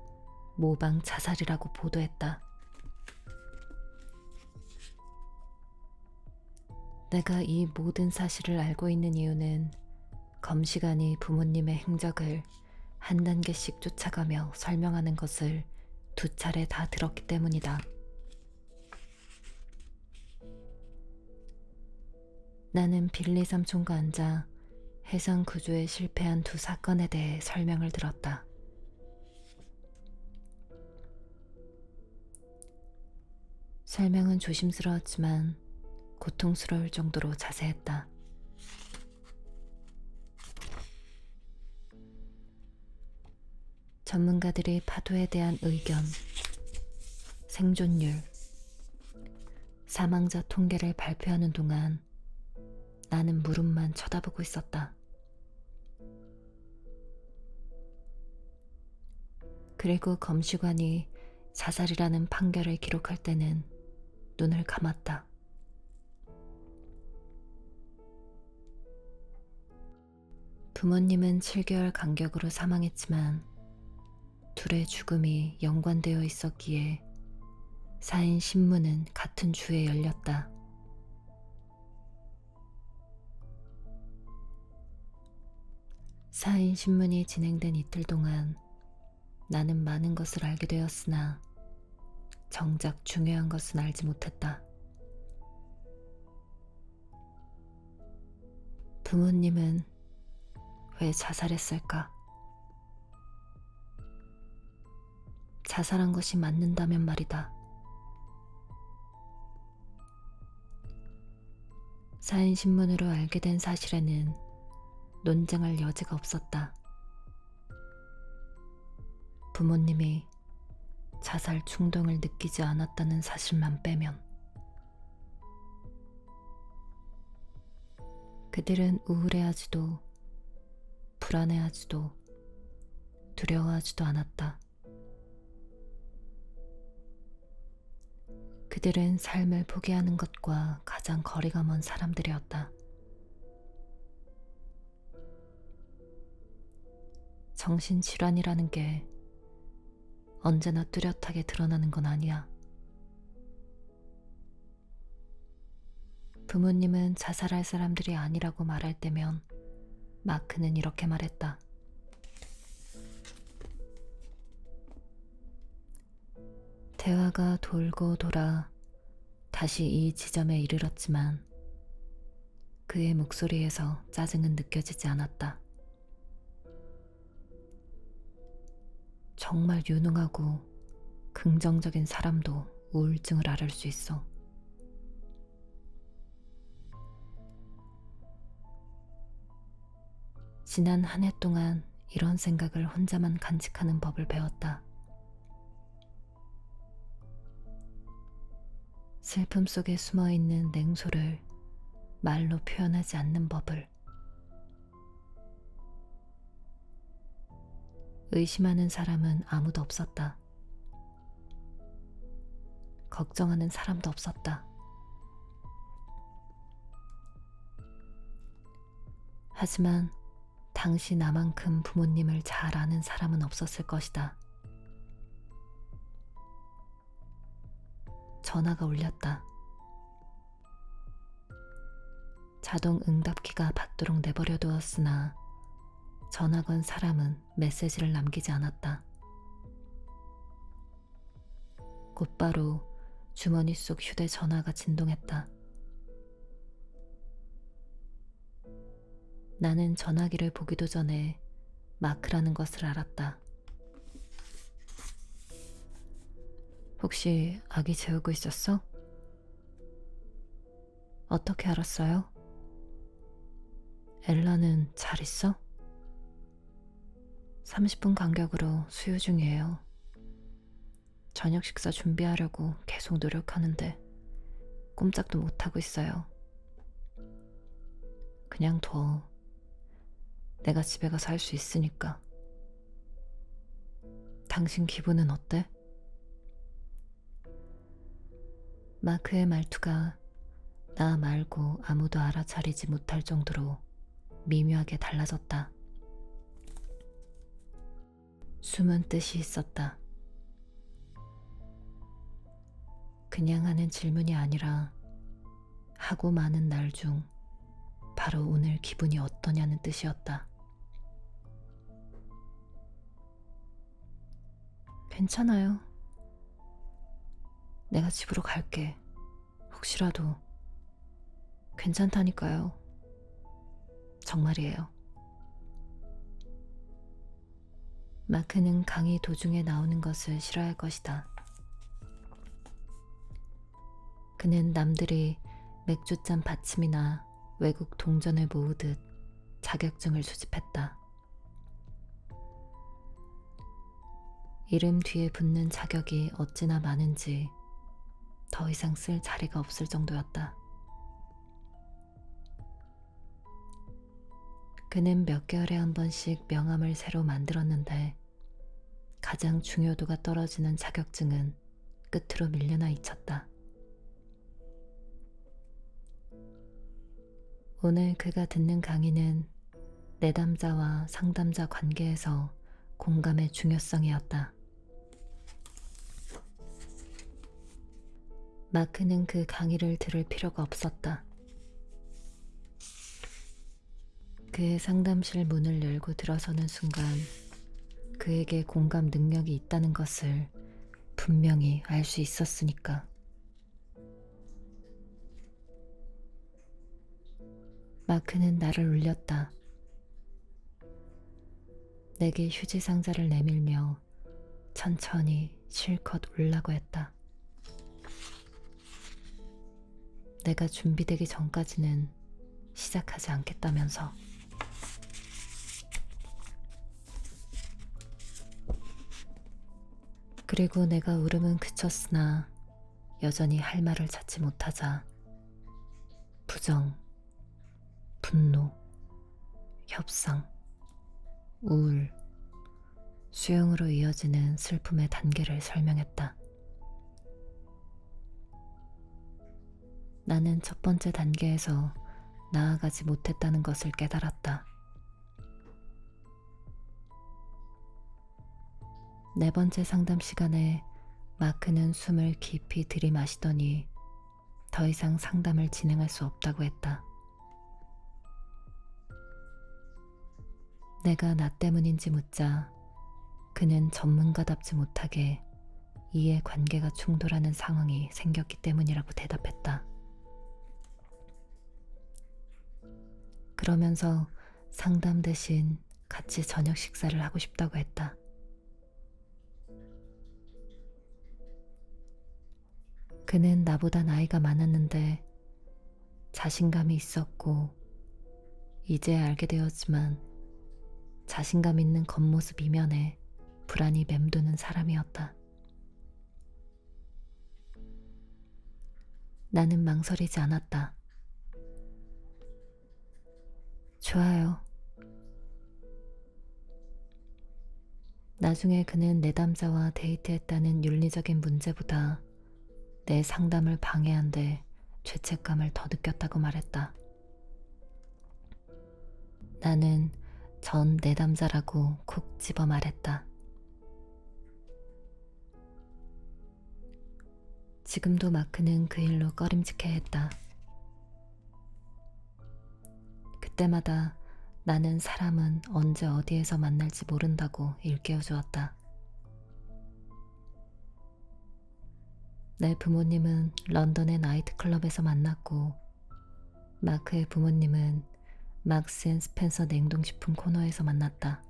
모방 자살이라고 보도했다. 내가 이 모든 사실을 알고 있는 이유는 검시관이 부모님의 행적을 한 단계씩 쫓아가며 설명하는 것을 2차례 다 들었기 때문이다. 나는 빌리 삼촌과 앉아 해상 구조에 실패한 2 사건에 대해 설명을 들었다. 설명은 조심스러웠지만 고통스러울 정도로 자세했다. 전문가들이 파도에 대한 의견, 생존율, 사망자 통계를 발표하는 동안 나는 무릎만 쳐다보고 있었다. 그리고 검시관이 자살이라는 판결을 기록할 때는 눈을 감았다. 부모님은 7개월 간격으로 사망했지만 둘의 죽음이 연관되어 있었기에 사인 신문은 같은 주에 열렸다. 사인 신문이 진행된 이틀 동안 나는 많은 것을 알게 되었으나 정작 중요한 것은 알지 못했다. 부모님은 왜 자살했을까? 자살한 것이 맞는다면 말이다. 사인 신문으로 알게 된 사실에는 논쟁할 여지가 없었다. 부모님이 자살 충동을 느끼지 않았다는 사실만 빼면. 그들은 우울해하지도 불안해하지도 두려워하지도 않았다. 그들은 삶을 포기하는 것과 가장 거리가 먼 사람들이었다. 정신질환이라는 게 언제나 뚜렷하게 드러나는 건 아니야. 부모님은 자살할 사람들이 아니라고 말할 때면 마크는 이렇게 말했다. 대화가 돌고 돌아 다시 이 지점에 이르렀지만 그의 목소리에서 짜증은 느껴지지 않았다. 정말 유능하고 긍정적인 사람도 우울증을 앓을 수 있어. 지난 한 해 동안 이런 생각을 혼자만 간직하는 법을 배웠다. 슬픔 속에 숨어있는 냉소를 말로 표현하지 않는 법을. 의심하는 사람은 아무도 없었다. 걱정하는 사람도 없었다. 하지만 당시 나만큼 부모님을 잘 아는 사람은 없었을 것이다. 전화가 울렸다. 자동 응답키가 받도록 내버려 두었으나 전화 건 사람은 메시지를 남기지 않았다. 곧바로 주머니 속 휴대전화가 진동했다. 나는 전화기를 보기도 전에 마크라는 것을 알았다. 혹시 아기 재우고 있었어? 어떻게 알았어요? 엘라는 잘 있어? 30분 간격으로 수유 중이에요. 저녁 식사 준비하려고 계속 노력하는데 꼼짝도 못하고 있어요. 그냥 둬. 내가 집에 가서 할 수 있으니까. 당신 기분은 어때? 마크의 말투가 나 말고 아무도 알아차리지 못할 정도로 미묘하게 달라졌다. 숨은 뜻이 있었다. 그냥 하는 질문이 아니라 하고 많은 날 중 바로 오늘 기분이 어떠냐는 뜻이었다. 괜찮아요. 내가 집으로 갈게. 혹시라도. 괜찮다니까요. 정말이에요. 마크는 강의 도중에 나오는 것을 싫어할 것이다. 그는 남들이 맥주잔 받침이나 외국 동전을 모으듯 자격증을 수집했다. 이름 뒤에 붙는 자격이 어찌나 많은지 더 이상 쓸 자리가 없을 정도였다. 그는 몇 개월에 한 번씩 명함을 새로 만들었는데 가장 중요도가 떨어지는 자격증은 끝으로 밀려나 있었다. 오늘 그가 듣는 강의는 내담자와 상담자 관계에서 공감의 중요성이었다. 마크는 그 강의를 들을 필요가 없었다. 그의 상담실 문을 열고 들어서는 순간 그에게 공감 능력이 있다는 것을 분명히 알 수 있었으니까. 마크는 나를 울렸다. 내게 휴지 상자를 내밀며 천천히 실컷 울라고 했다. 내가 준비되기 전까지는 시작하지 않겠다면서. 그리고 내가 울음은 그쳤으나 여전히 할 말을 찾지 못하자 부정, 분노, 협상, 우울, 수용으로 이어지는 슬픔의 단계를 설명했다. 나는 첫 번째 단계에서 나아가지 못했다는 것을 깨달았다. 네 번째 상담 시간에 마크는 숨을 깊이 들이마시더니 더 이상 상담을 진행할 수 없다고 했다. 내가 나 때문인지 묻자 그는 전문가답지 못하게 이해 관계가 충돌하는 상황이 생겼기 때문이라고 대답했다. 그러면서 상담 대신 같이 저녁 식사를 하고 싶다고 했다. 그는 나보다 나이가 많았는데 자신감이 있었고 이제 알게 되었지만 자신감 있는 겉모습 이면에 불안이 맴도는 사람이었다. 나는 망설이지 않았다. 좋아요. 나중에 그는 내담자와 데이트했다는 윤리적인 문제보다 내 상담을 방해한 데 죄책감을 더 느꼈다고 말했다. 나는 전 내담자라고 콕 집어 말했다. 지금도 마크는 그 일로 꺼림직해했다. 그때마다 나는 사람은 언제 어디에서 만날지 모른다고 일깨워주었다. 내 부모님은 런던의 나이트클럽에서 만났고 마크의 부모님은 막스 앤 스펜서 냉동식품 코너에서 만났다.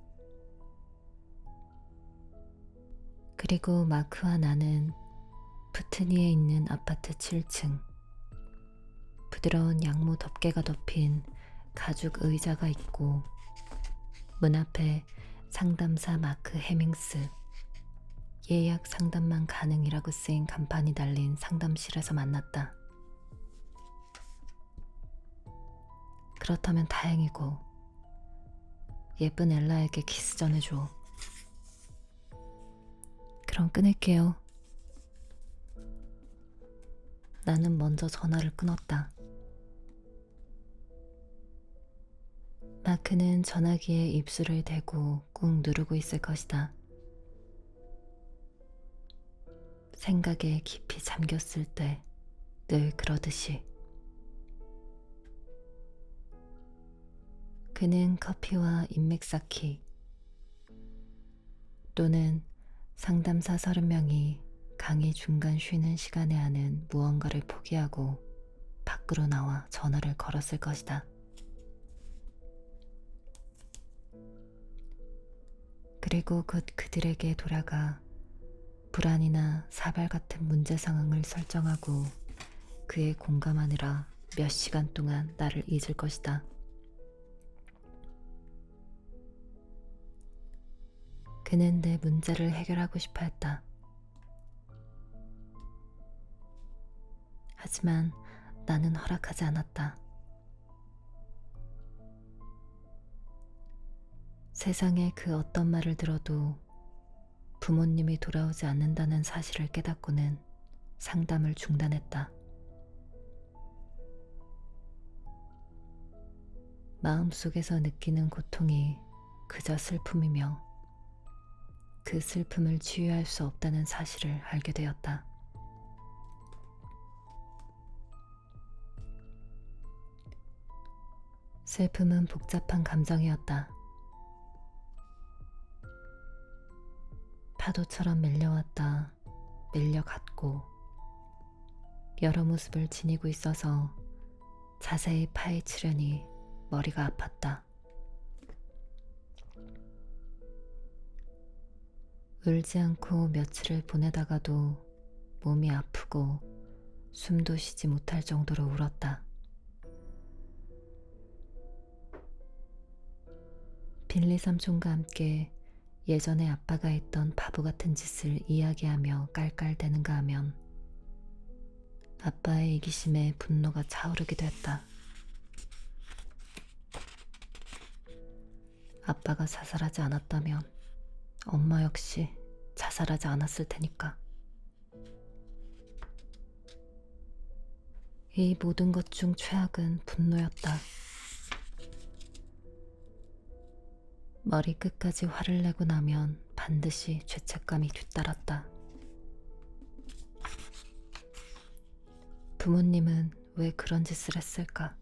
그리고 마크와 나는 푸트니에 있는 아파트 7층, 부드러운 양모 덮개가 덮인 가죽 의자가 있고 문 앞에 상담사 마크 해밍스, 예약 상담만 가능이라고 쓰인 간판이 달린 상담실에서 만났다. 그렇다면 다행이고 예쁜 엘라에게 키스 전해줘. 그럼 끊을게요. 나는 먼저 전화를 끊었다. 마크는 전화기에 입술을 대고 꾹 누르고 있을 것이다. 생각에 깊이 잠겼을 때 늘 그러듯이. 그는 커피와 인맥 쌓기 또는 상담사 30명이 강의 중간 쉬는 시간에 하는 무언가를 포기하고 밖으로 나와 전화를 걸었을 것이다. 그리고 곧 그들에게 돌아가 불안이나 사발 같은 문제 상황을 설정하고 그에 공감하느라 몇 시간 동안 나를 잊을 것이다. 그는 내 문제를 해결하고 싶어 했다. 하지만 나는 허락하지 않았다. 세상에 그 어떤 말을 들어도 부모님이 돌아오지 않는다는 사실을 깨닫고는 상담을 중단했다. 마음속에서 느끼는 고통이 그저 슬픔이며 그 슬픔을 치유할 수 없다는 사실을 알게 되었다. 슬픔은 복잡한 감정이었다. 파도처럼 밀려왔다 밀려갔고 여러 모습을 지니고 있어서 자세히 파헤치려니 머리가 아팠다. 울지 않고 며칠을 보내다가도 몸이 아프고 숨도 쉬지 못할 정도로 울었다. 빌리 삼촌과 함께 예전에 아빠가 했던 바보 같은 짓을 이야기하며 깔깔대는가 하면 아빠의 이기심에 분노가 차오르기도 했다. 아빠가 자살하지 않았다면 엄마 역시 자살하지 않았을 테니까. 이 모든 것 중 최악은 분노였다. 머리 끝까지 화를 내고 나면 반드시 죄책감이 뒤따랐다. 부모님은 왜 그런 짓을 했을까?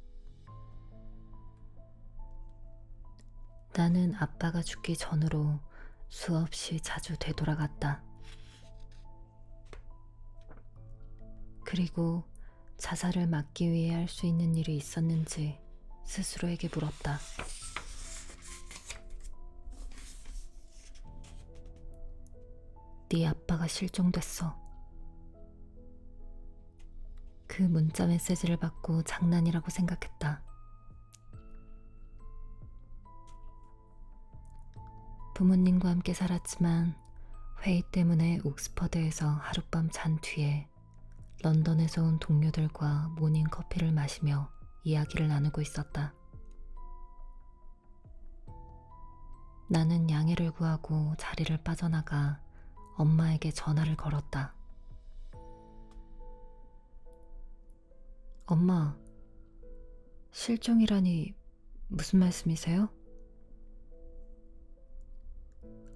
나는 아빠가 죽기 전으로 수없이 자주 되돌아갔다. 그리고 자살을 막기 위해 할 수 있는 일이 있었는지 스스로에게 물었다. 네 아빠가 실종됐어. 그 문자 메시지를 받고 장난이라고 생각했다. 부모님과 함께 살았지만 회의 때문에 옥스퍼드에서 하룻밤 잔 뒤에 런던에서 온 동료들과 모닝 커피를 마시며 이야기를 나누고 있었다. 나는 양해를 구하고 자리를 빠져나가 엄마에게 전화를 걸었다. 엄마, 실종이라니 무슨 말씀이세요?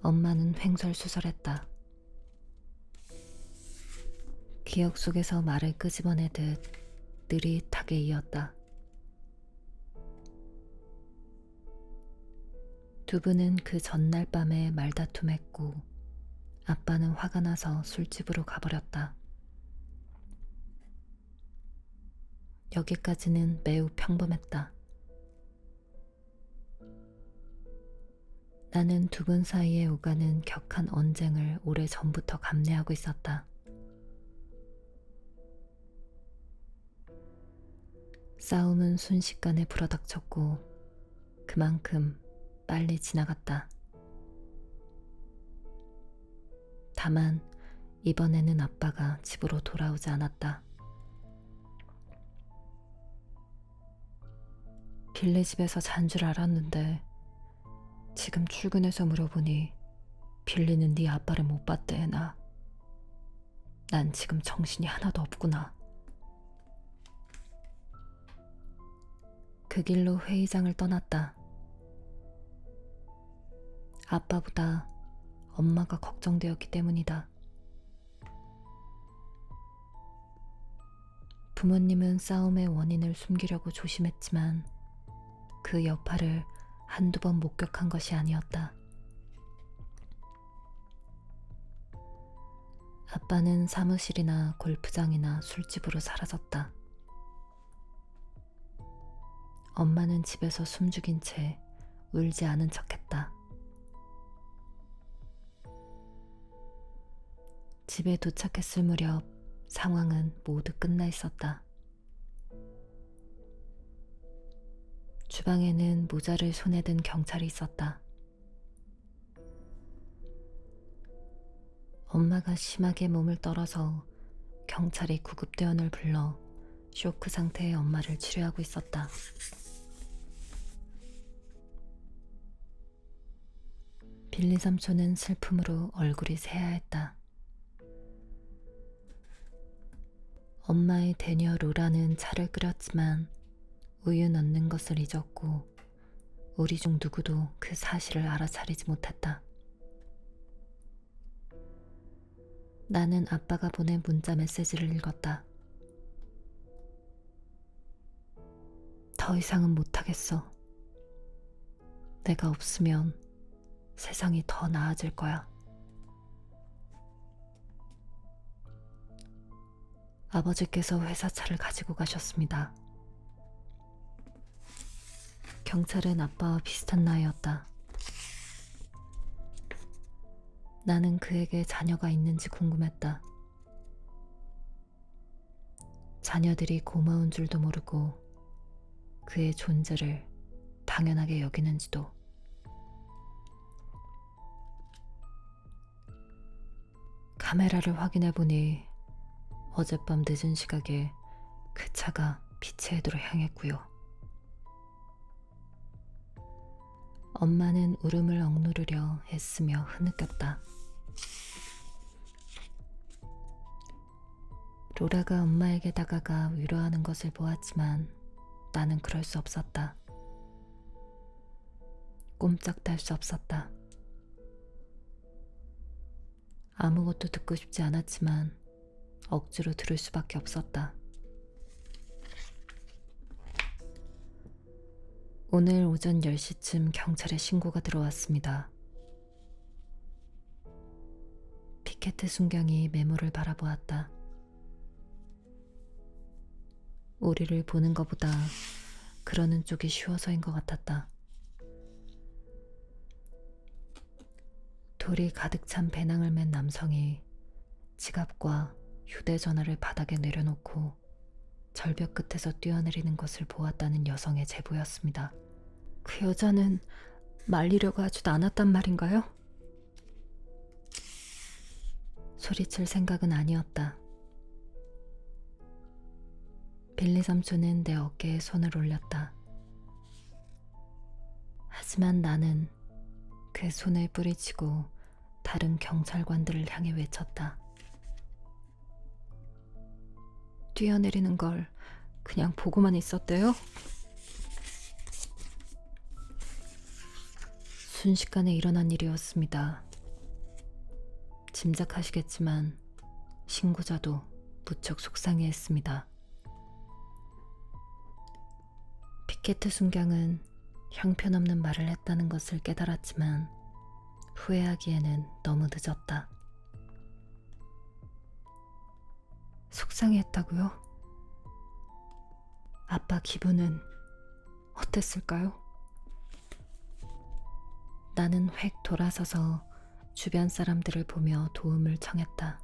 엄마는 횡설수설했다. 기억 속에서 말을 끄집어내듯 느릿하게 이었다. 두 분은 그 전날 밤에 말다툼했고 아빠는 화가 나서 술집으로 가버렸다. 여기까지는 매우 평범했다. 나는 두 분 사이에 오가는 격한 언쟁을 오래전부터 감내하고 있었다. 싸움은 순식간에 불어닥쳤고 그만큼 빨리 지나갔다. 다만 이번에는 아빠가 집으로 돌아오지 않았다. 빌리 집에서 잔 줄 알았는데 지금 출근해서 물어보니 빌리는 네 아빠를 못 봤대. 난 지금 정신이 하나도 없구나. 그 길로 회의장을 떠났다. 아빠보다 엄마가 걱정되었기 때문이다. 부모님은 싸움의 원인을 숨기려고 조심했지만 그 여파를 한두 번 목격한 것이 아니었다. 아빠는 사무실이나 골프장이나 술집으로 사라졌다. 엄마는 집에서 숨죽인 채 울지 않은 척했다. 집에 도착했을 무렵 상황은 모두 끝나 있었다. 주방에는 모자를 손에 든 경찰이 있었다. 엄마가 심하게 몸을 떨어서 경찰이 구급대원을 불러 쇼크 상태의 엄마를 치료하고 있었다. 빌리 삼촌은 슬픔으로 얼굴이 새하였다. 엄마의 대녀 로라는 차를 끓였지만 우유 넣는 것을 잊었고 우리 중 누구도 그 사실을 알아차리지 못했다. 나는 아빠가 보낸 문자 메시지를 읽었다. 더 이상은 못하겠어. 내가 없으면 세상이 더 나아질 거야. 아버지께서 회사차를 가지고 가셨습니다. 경찰은 아빠와 비슷한 나이였다. 나는 그에게 자녀가 있는지 궁금했다. 자녀들이 고마운 줄도 모르고 그의 존재를 당연하게 여기는지도. 카메라를 확인해 보니 어젯밤 늦은 시각에 그 차가 빛의 해도로 향했고요. 엄마는 울음을 억누르려 애쓰며 흐느꼈다. 로라가 엄마에게 다가가 위로하는 것을 보았지만 나는 그럴 수 없었다. 꼼짝도 할 수 없었다. 아무것도 듣고 싶지 않았지만 억지로 들을 수밖에 없었다. 오늘 오전 10시쯤 경찰에 신고가 들어왔습니다. 피케트 순경이 메모를 바라보았다. 우리를 보는 것보다 그러는 쪽이 쉬워서인 것 같았다. 돌이 가득 찬 배낭을 맨 남성이 지갑과 휴대전화를 바닥에 내려놓고 절벽 끝에서 뛰어내리는 것을 보았다는 여성의 제보였습니다. 그 여자는 말리려고 하지도 않았단 말인가요? 소리칠 생각은 아니었다. 빌리 삼촌은 내 어깨에 손을 올렸다. 하지만 나는 그 손을 뿌리치고 다른 경찰관들을 향해 외쳤다. 뛰어내리는 걸 그냥 보고만 있었대요? 순식간에 일어난 일이었습니다. 짐작하시겠지만 신고자도 무척 속상해했습니다. 피케트 순경은 형편없는 말을 했다는 것을 깨달았지만 후회하기에는 너무 늦었다. 속상해했다고요? 아빠 기분은 어땠을까요? 나는 획 돌아서서 주변 사람들을 보며 도움을 청했다.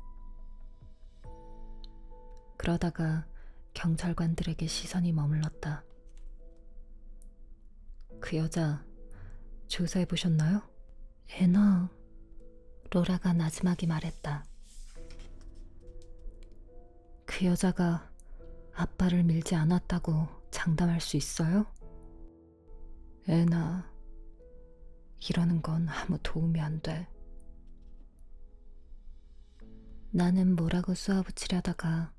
그러다가 경찰관들에게 시선이 머물렀다. 그 여자 조사해 보셨나요? 애나, 로라가 나지막이 말했다. 그 여자가 아빠를 밀지 않았다고 장담할 수 있어요? 애나, 이러는 건 아무 도움이 안 돼. 나는 뭐라고 쏘아붙이려다가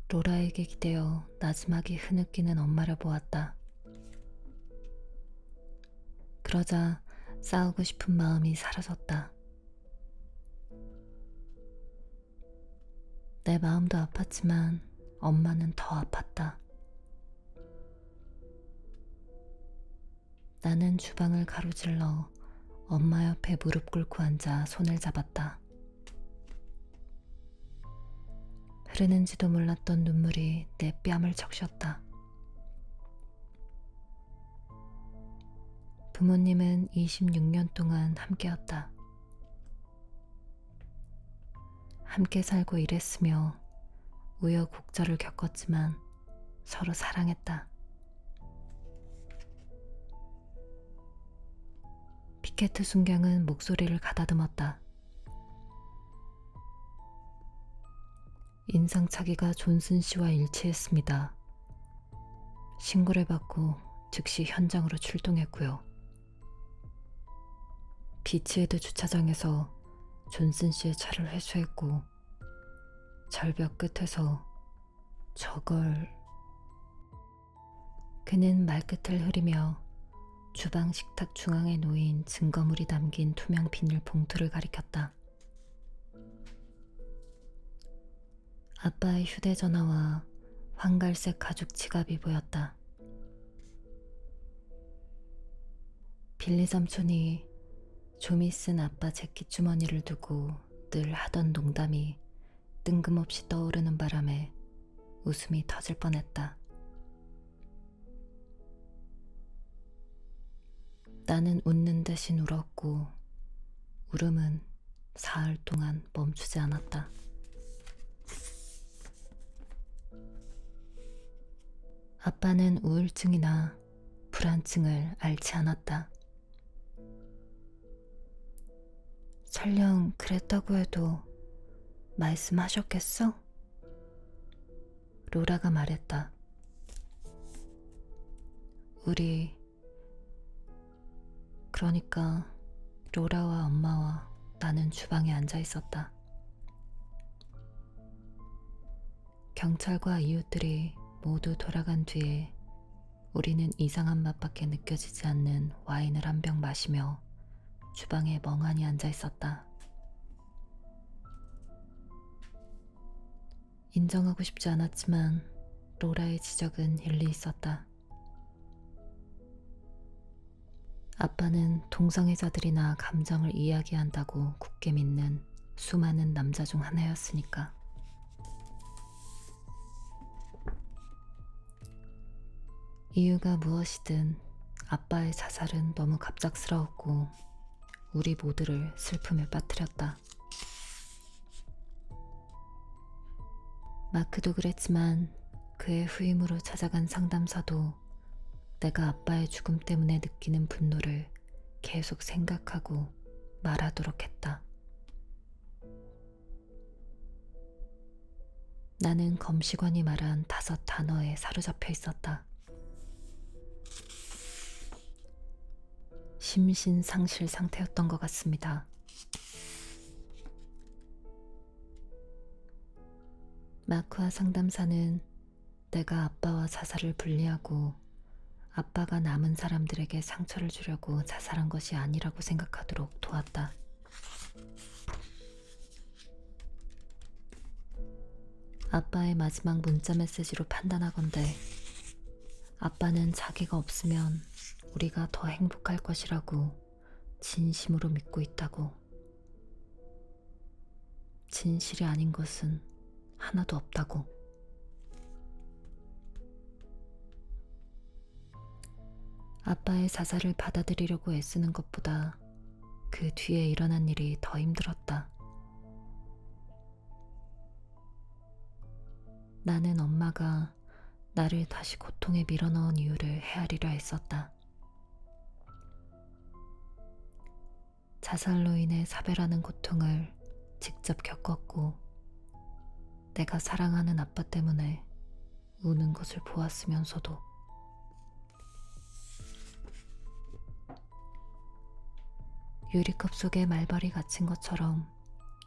로라에게 기대어 나지막이 흐느끼는 엄마를 보았다. 그러자 싸우고 싶은 마음이 사라졌다. 내 마음도 아팠지만 엄마는 더 아팠다. 나는 주방을 가로질러 엄마 옆에 무릎 꿇고 앉아 손을 잡았다. 흐르는지도 몰랐던 눈물이 내 뺨을 적셨다. 부모님은 26년 동안 함께였다. 함께 살고 일했으며 우여곡절을 겪었지만 서로 사랑했다. 피케트 순경은 목소리를 가다듬었다. 인상착의가 존슨 씨와 일치했습니다. 신고를 받고 즉시 현장으로 출동했고요. 비치헤드 주차장에서 존슨 씨의 차를 회수했고 절벽 끝에서 저걸... 그는 말끝을 흐리며 주방 식탁 중앙에 놓인 증거물이 담긴 투명 비닐 봉투를 가리켰다. 아빠의 휴대전화와 황갈색 가죽 지갑이 보였다. 빌리 삼촌이 좀이 쓴 아빠 재킷 주머니를 두고 늘 하던 농담이 뜬금없이 떠오르는 바람에 웃음이 터질 뻔했다. 나는 웃는 대신 울었고 울음은 사흘 동안 멈추지 않았다. 아빠는 우울증이나 불안증을 앓지 않았다. 설령 그랬다고 해도 말씀하셨겠어? 로라가 말했다. 그러니까 로라와 엄마와 나는 주방에 앉아 있었다. 경찰과 이웃들이 모두 돌아간 뒤에 우리는 이상한 맛밖에 느껴지지 않는 와인을 한 병 마시며 주방에 멍하니 앉아 있었다. 인정하고 싶지 않았지만 로라의 지적은 일리 있었다. 아빠는 동성애자들이나 감정을 이야기한다고 굳게 믿는 수많은 남자 중 하나였으니까. 이유가 무엇이든 아빠의 자살은 너무 갑작스러웠고 우리 모두를 슬픔에 빠뜨렸다. 마크도 그랬지만 그의 후임으로 찾아간 상담사도 내가 아빠의 죽음 때문에 느끼는 분노를 계속 생각하고 말하도록 했다. 나는 검시관이 말한 5단어에 사로잡혀 있었다. 심신상실 상태였던 것 같습니다. 마크와 상담사는 내가 아빠와 자살을 분리하고 아빠가 남은 사람들에게 상처를 주려고 자살한 것이 아니라고 생각하도록 도왔다. 아빠의 마지막 문자 메시지로 판단하건대 아빠는 자기가 없으면 우리가 더 행복할 것이라고 진심으로 믿고 있다고. 진실이 아닌 것은 하나도 없다고. 아빠의 자살을 받아들이려고 애쓰는 것보다 그 뒤에 일어난 일이 더 힘들었다. 나는 엄마가 나를 다시 고통에 밀어넣은 이유를 헤아리려 했었다. 자살로 인해 사별하는 고통을 직접 겪었고 내가 사랑하는 아빠 때문에 우는 것을 보았으면서도 유리컵 속에 말벌이 갇힌 것처럼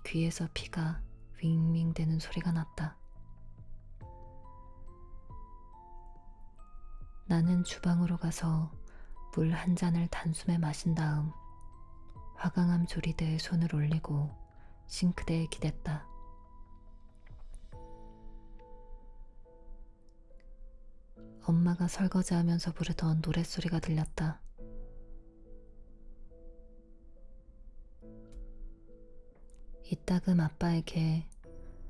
귀에서 피가 윙윙 대는 소리가 났다. 나는 주방으로 가서 물 한 잔을 단숨에 마신 다음 화강암 조리대에 손을 올리고 싱크대에 기댔다. 엄마가 설거지하면서 부르던 노랫소리가 들렸다. 이따금 아빠에게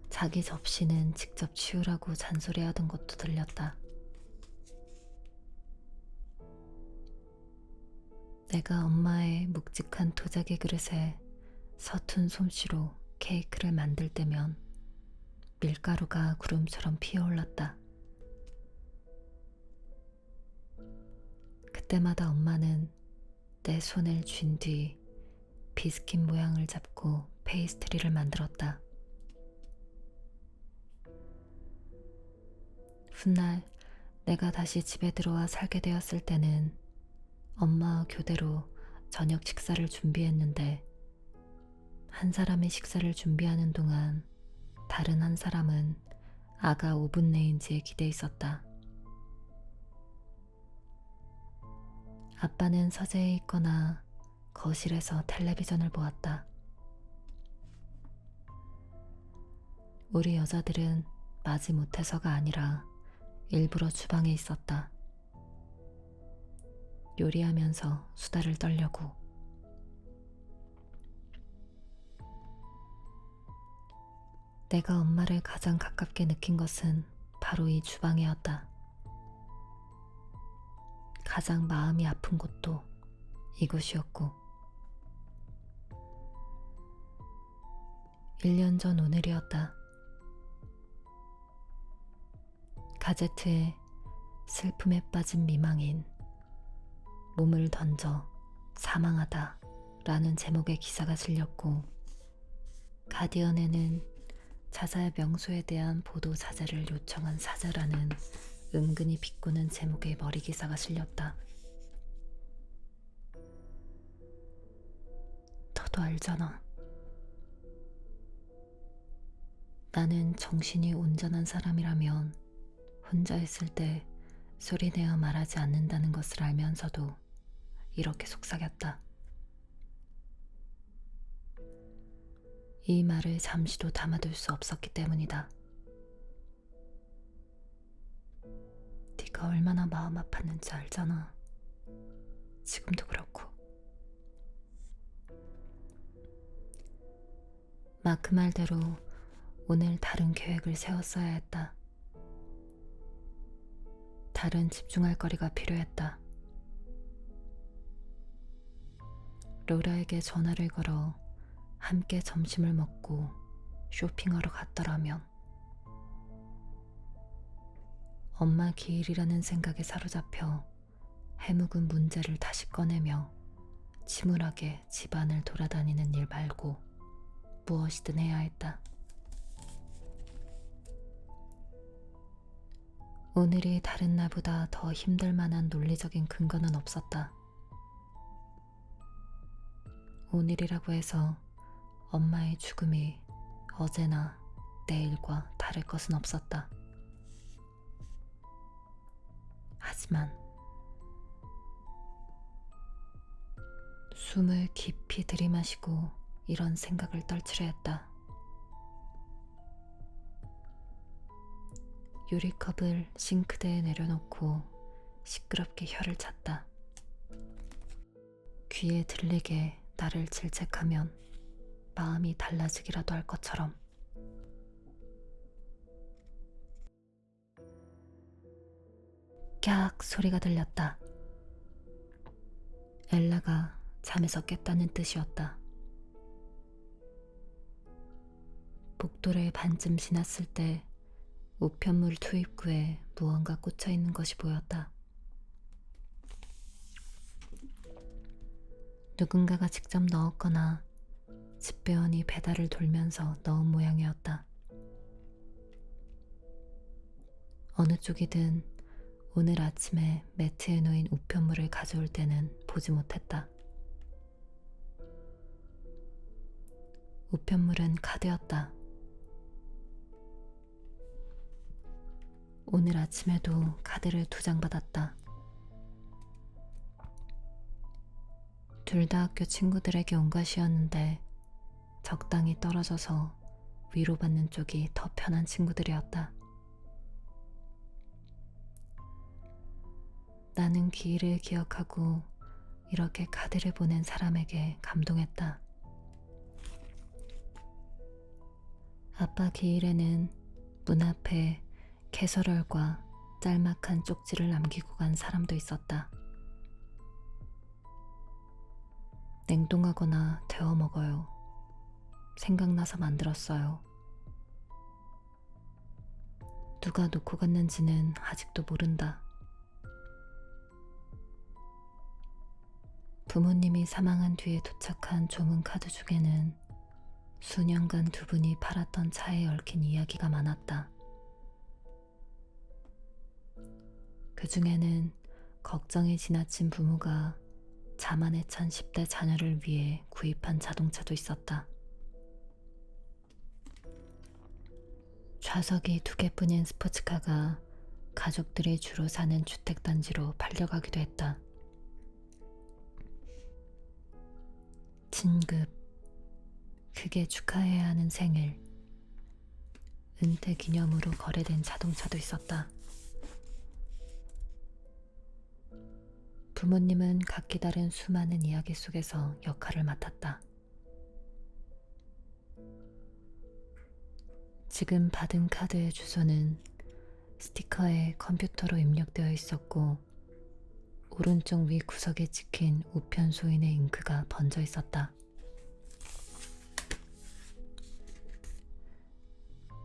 자기 접시는 직접 치우라고 잔소리하던 것도 들렸다. 내가 엄마의 묵직한 도자기 그릇에 서툰 솜씨로 케이크를 만들 때면 밀가루가 구름처럼 피어올랐다. 그때마다 엄마는 내 손을 쥔 뒤 비스킷 모양을 잡고 페이스트리를 만들었다. 훗날 내가 다시 집에 들어와 살게 되었을 때는 엄마와 교대로 저녁 식사를 준비했는데 한 사람의 식사를 준비하는 동안 다른 한 사람은 아가 오븐 레인지에 기대 있었다. 아빠는 서재에 있거나 거실에서 텔레비전을 보았다. 우리 여자들은 마지못해서가 아니라 일부러 주방에 있었다. 요리하면서 수다를 떨려고. 내가 엄마를 가장 가깝게 느낀 것은 바로 이 주방이었다. 가장 마음이 아픈 곳도 이곳이었고, 1년 전 오늘이었다. 가제트에 슬픔에 빠진 미망인, 몸을 던져 사망하다 라는 제목의 기사가 실렸고, 가디언에는 자자의 명소에 대한 보도 자제를 요청한 사자라는 은근히 비꼬는 제목의 머리 기사가 실렸다. 너도 알잖아. 나는 정신이 온전한 사람이라면 혼자 있을 때 소리내어 말하지 않는다는 것을 알면서도 이렇게 속삭였다. 이 말을 잠시도 담아둘 수 없었기 때문이다. 네가 얼마나 마음 아팠는지 알잖아. 지금도 그렇고. 마크 말대로 오늘 다른 계획을 세웠어야 했다. 다른 집중할 거리가 필요했다. 로라에게 전화를 걸어 함께 점심을 먹고 쇼핑하러 갔더라면, 엄마 기일이라는 생각에 사로잡혀 해묵은 문제를 다시 꺼내며 침울하게 집안을 돌아다니는 일 말고 무엇이든 해야 했다. 오늘이 다른 날보다 더 힘들 만한 논리적인 근거는 없었다. 오늘이라고 해서 엄마의 죽음이 어제나 내일과 다를 것은 없었다. 하지만 숨을 깊이 들이마시고 이런 생각을 떨치려 했다. 유리컵을 싱크대에 내려놓고 시끄럽게 혀를 찼다. 귀에 들리게 나를 질책하면 마음이 달라지기라도 할 것처럼. 깍 소리가 들렸다. 엘라가 잠에서 깼다는 뜻이었다. 복도를 반쯤 지났을 때 우편물 투입구에 무언가 꽂혀 있는 것이 보였다. 누군가가 직접 넣었거나 집배원이 배달을 돌면서 넣은 모양이었다. 어느 쪽이든 오늘 아침에 매트에 놓인 우편물을 가져올 때는 보지 못했다. 우편물은 카드였다. 오늘 아침에도 카드를 2장 받았다. 둘 다 학교 친구들에게 온 것이었는데 적당히 떨어져서 위로받는 쪽이 더 편한 친구들이었다. 나는 기일을 기억하고 이렇게 카드를 보낸 사람에게 감동했다. 아빠 기일에는 문 앞에 캐서럴과 짤막한 쪽지를 남기고 간 사람도 있었다. 냉동하거나 데워 먹어요. 생각나서 만들었어요. 누가 놓고 갔는지는 아직도 모른다. 부모님이 사망한 뒤에 도착한 조문 카드 중에는 수년간 두 분이 팔았던 차에 얽힌 이야기가 많았다. 그 중에는 걱정이 지나친 부모가 자만에 찬 10대 자녀를 위해 구입한 자동차도 있었다. 좌석이 2개뿐인 스포츠카가 가족들이 주로 사는 주택단지로 팔려가기도 했다. 진급, 크게 축하해야 하는 생일, 은퇴 기념으로 거래된 자동차도 있었다. 부모님은 각기 다른 수많은 이야기 속에서 역할을 맡았다. 지금 받은 카드의 주소는 스티커에 컴퓨터로 입력되어 있었고, 오른쪽 위 구석에 찍힌 우편 소인의 잉크가 번져 있었다.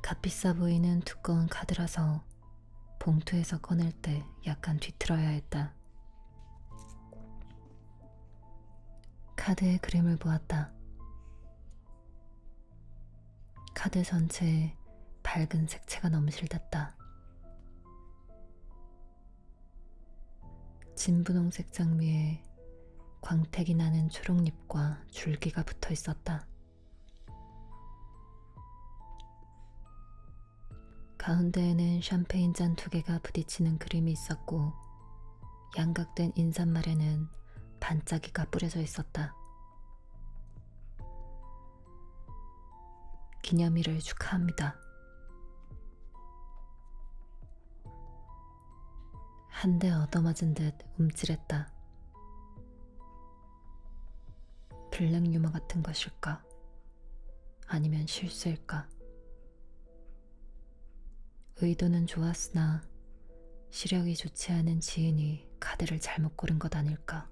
값비싸 보이는 두꺼운 카드라서 봉투에서 꺼낼 때 약간 뒤틀어야 했다. 카드의 그림을 보았다. 카드 전체에 밝은 색채가 넘실댔다. 진분홍색 장미에 광택이 나는 초록잎과 줄기가 붙어 있었다. 가운데에는 샴페인 잔 2개가 부딪히는 그림이 있었고, 양각된 인사말에는 반짝이가 뿌려져 있었다. 기념일을 축하합니다. 한 대 얻어맞은 듯 움찔했다. 블랙 유머 같은 것일까? 아니면 실수일까? 의도는 좋았으나 시력이 좋지 않은 지인이 카드를 잘못 고른 것 아닐까?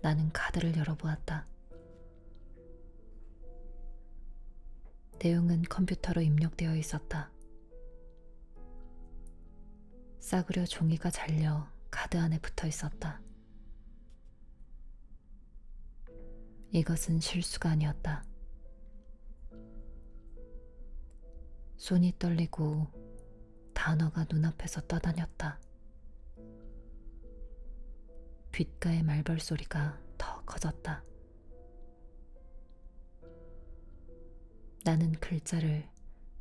나는 카드를 열어보았다. 내용은 컴퓨터로 입력되어 있었다. 싸구려 종이가 잘려 카드 안에 붙어 있었다. 이것은 실수가 아니었다. 손이 떨리고 단어가 눈앞에서 떠다녔다. 귓가의 말벌 소리가 더 커졌다. 나는 글자를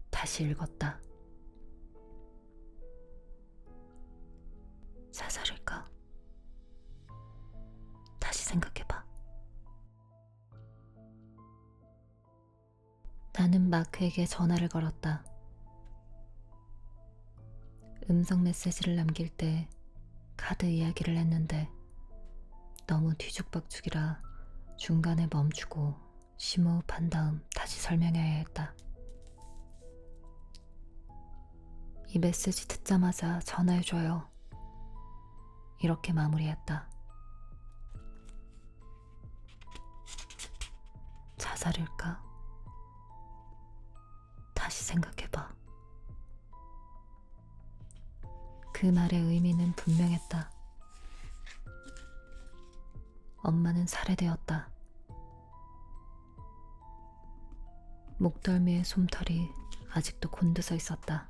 다시 읽었다. 사살일까? 다시 생각해봐. 나는 마크에게 전화를 걸었다. 음성 메시지를 남길 때 카드 이야기를 했는데 너무 뒤죽박죽이라 중간에 멈추고 심호흡한 다음 다시 설명해야 했다. 이 메시지 듣자마자 전화해줘요. 이렇게 마무리했다. 자살일까? 다시 생각해봐. 그 말의 의미는 분명했다. 엄마는 살해되었다. 목덜미의 솜털이 아직도 곤두서 있었다.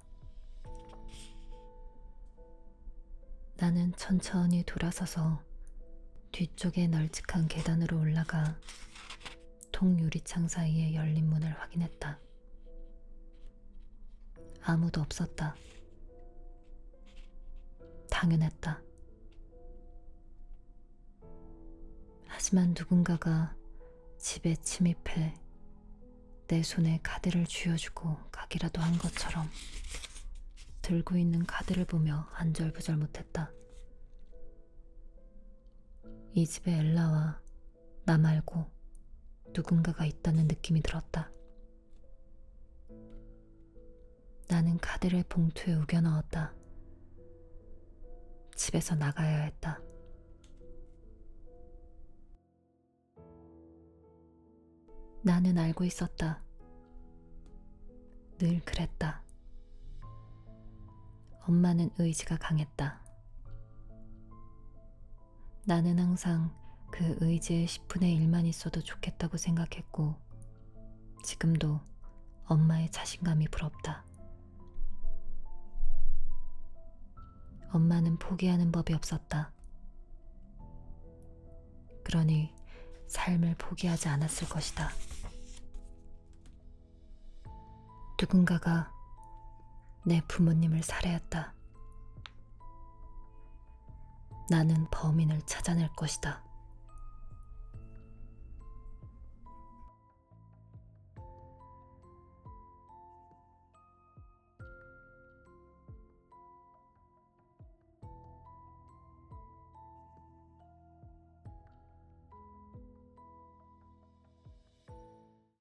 나는 천천히 돌아서서 뒤쪽의 널찍한 계단으로 올라가 통유리창 사이에 열린 문을 확인했다. 아무도 없었다. 당연했다. 하지만 누군가가 집에 침입해 내 손에 카드를 쥐어주고 가기라도 한 것처럼 들고 있는 카드를 보며 안절부절 못했다. 이 집에 엘라와 나 말고 누군가가 있다는 느낌이 들었다. 나는 카드를 봉투에 우겨 넣었다. 집에서 나가야 했다. 나는 알고 있었다. 늘 그랬다. 엄마는 의지가 강했다. 나는 항상 그 의지의 10분의 1만 있어도 좋겠다고 생각했고, 지금도 엄마의 자신감이 부럽다. 엄마는 포기하는 법이 없었다. 그러니 삶을 포기하지 않았을 것이다. 누군가가 내 부모님을 살해했다. 나는 범인을 찾아낼 것이다.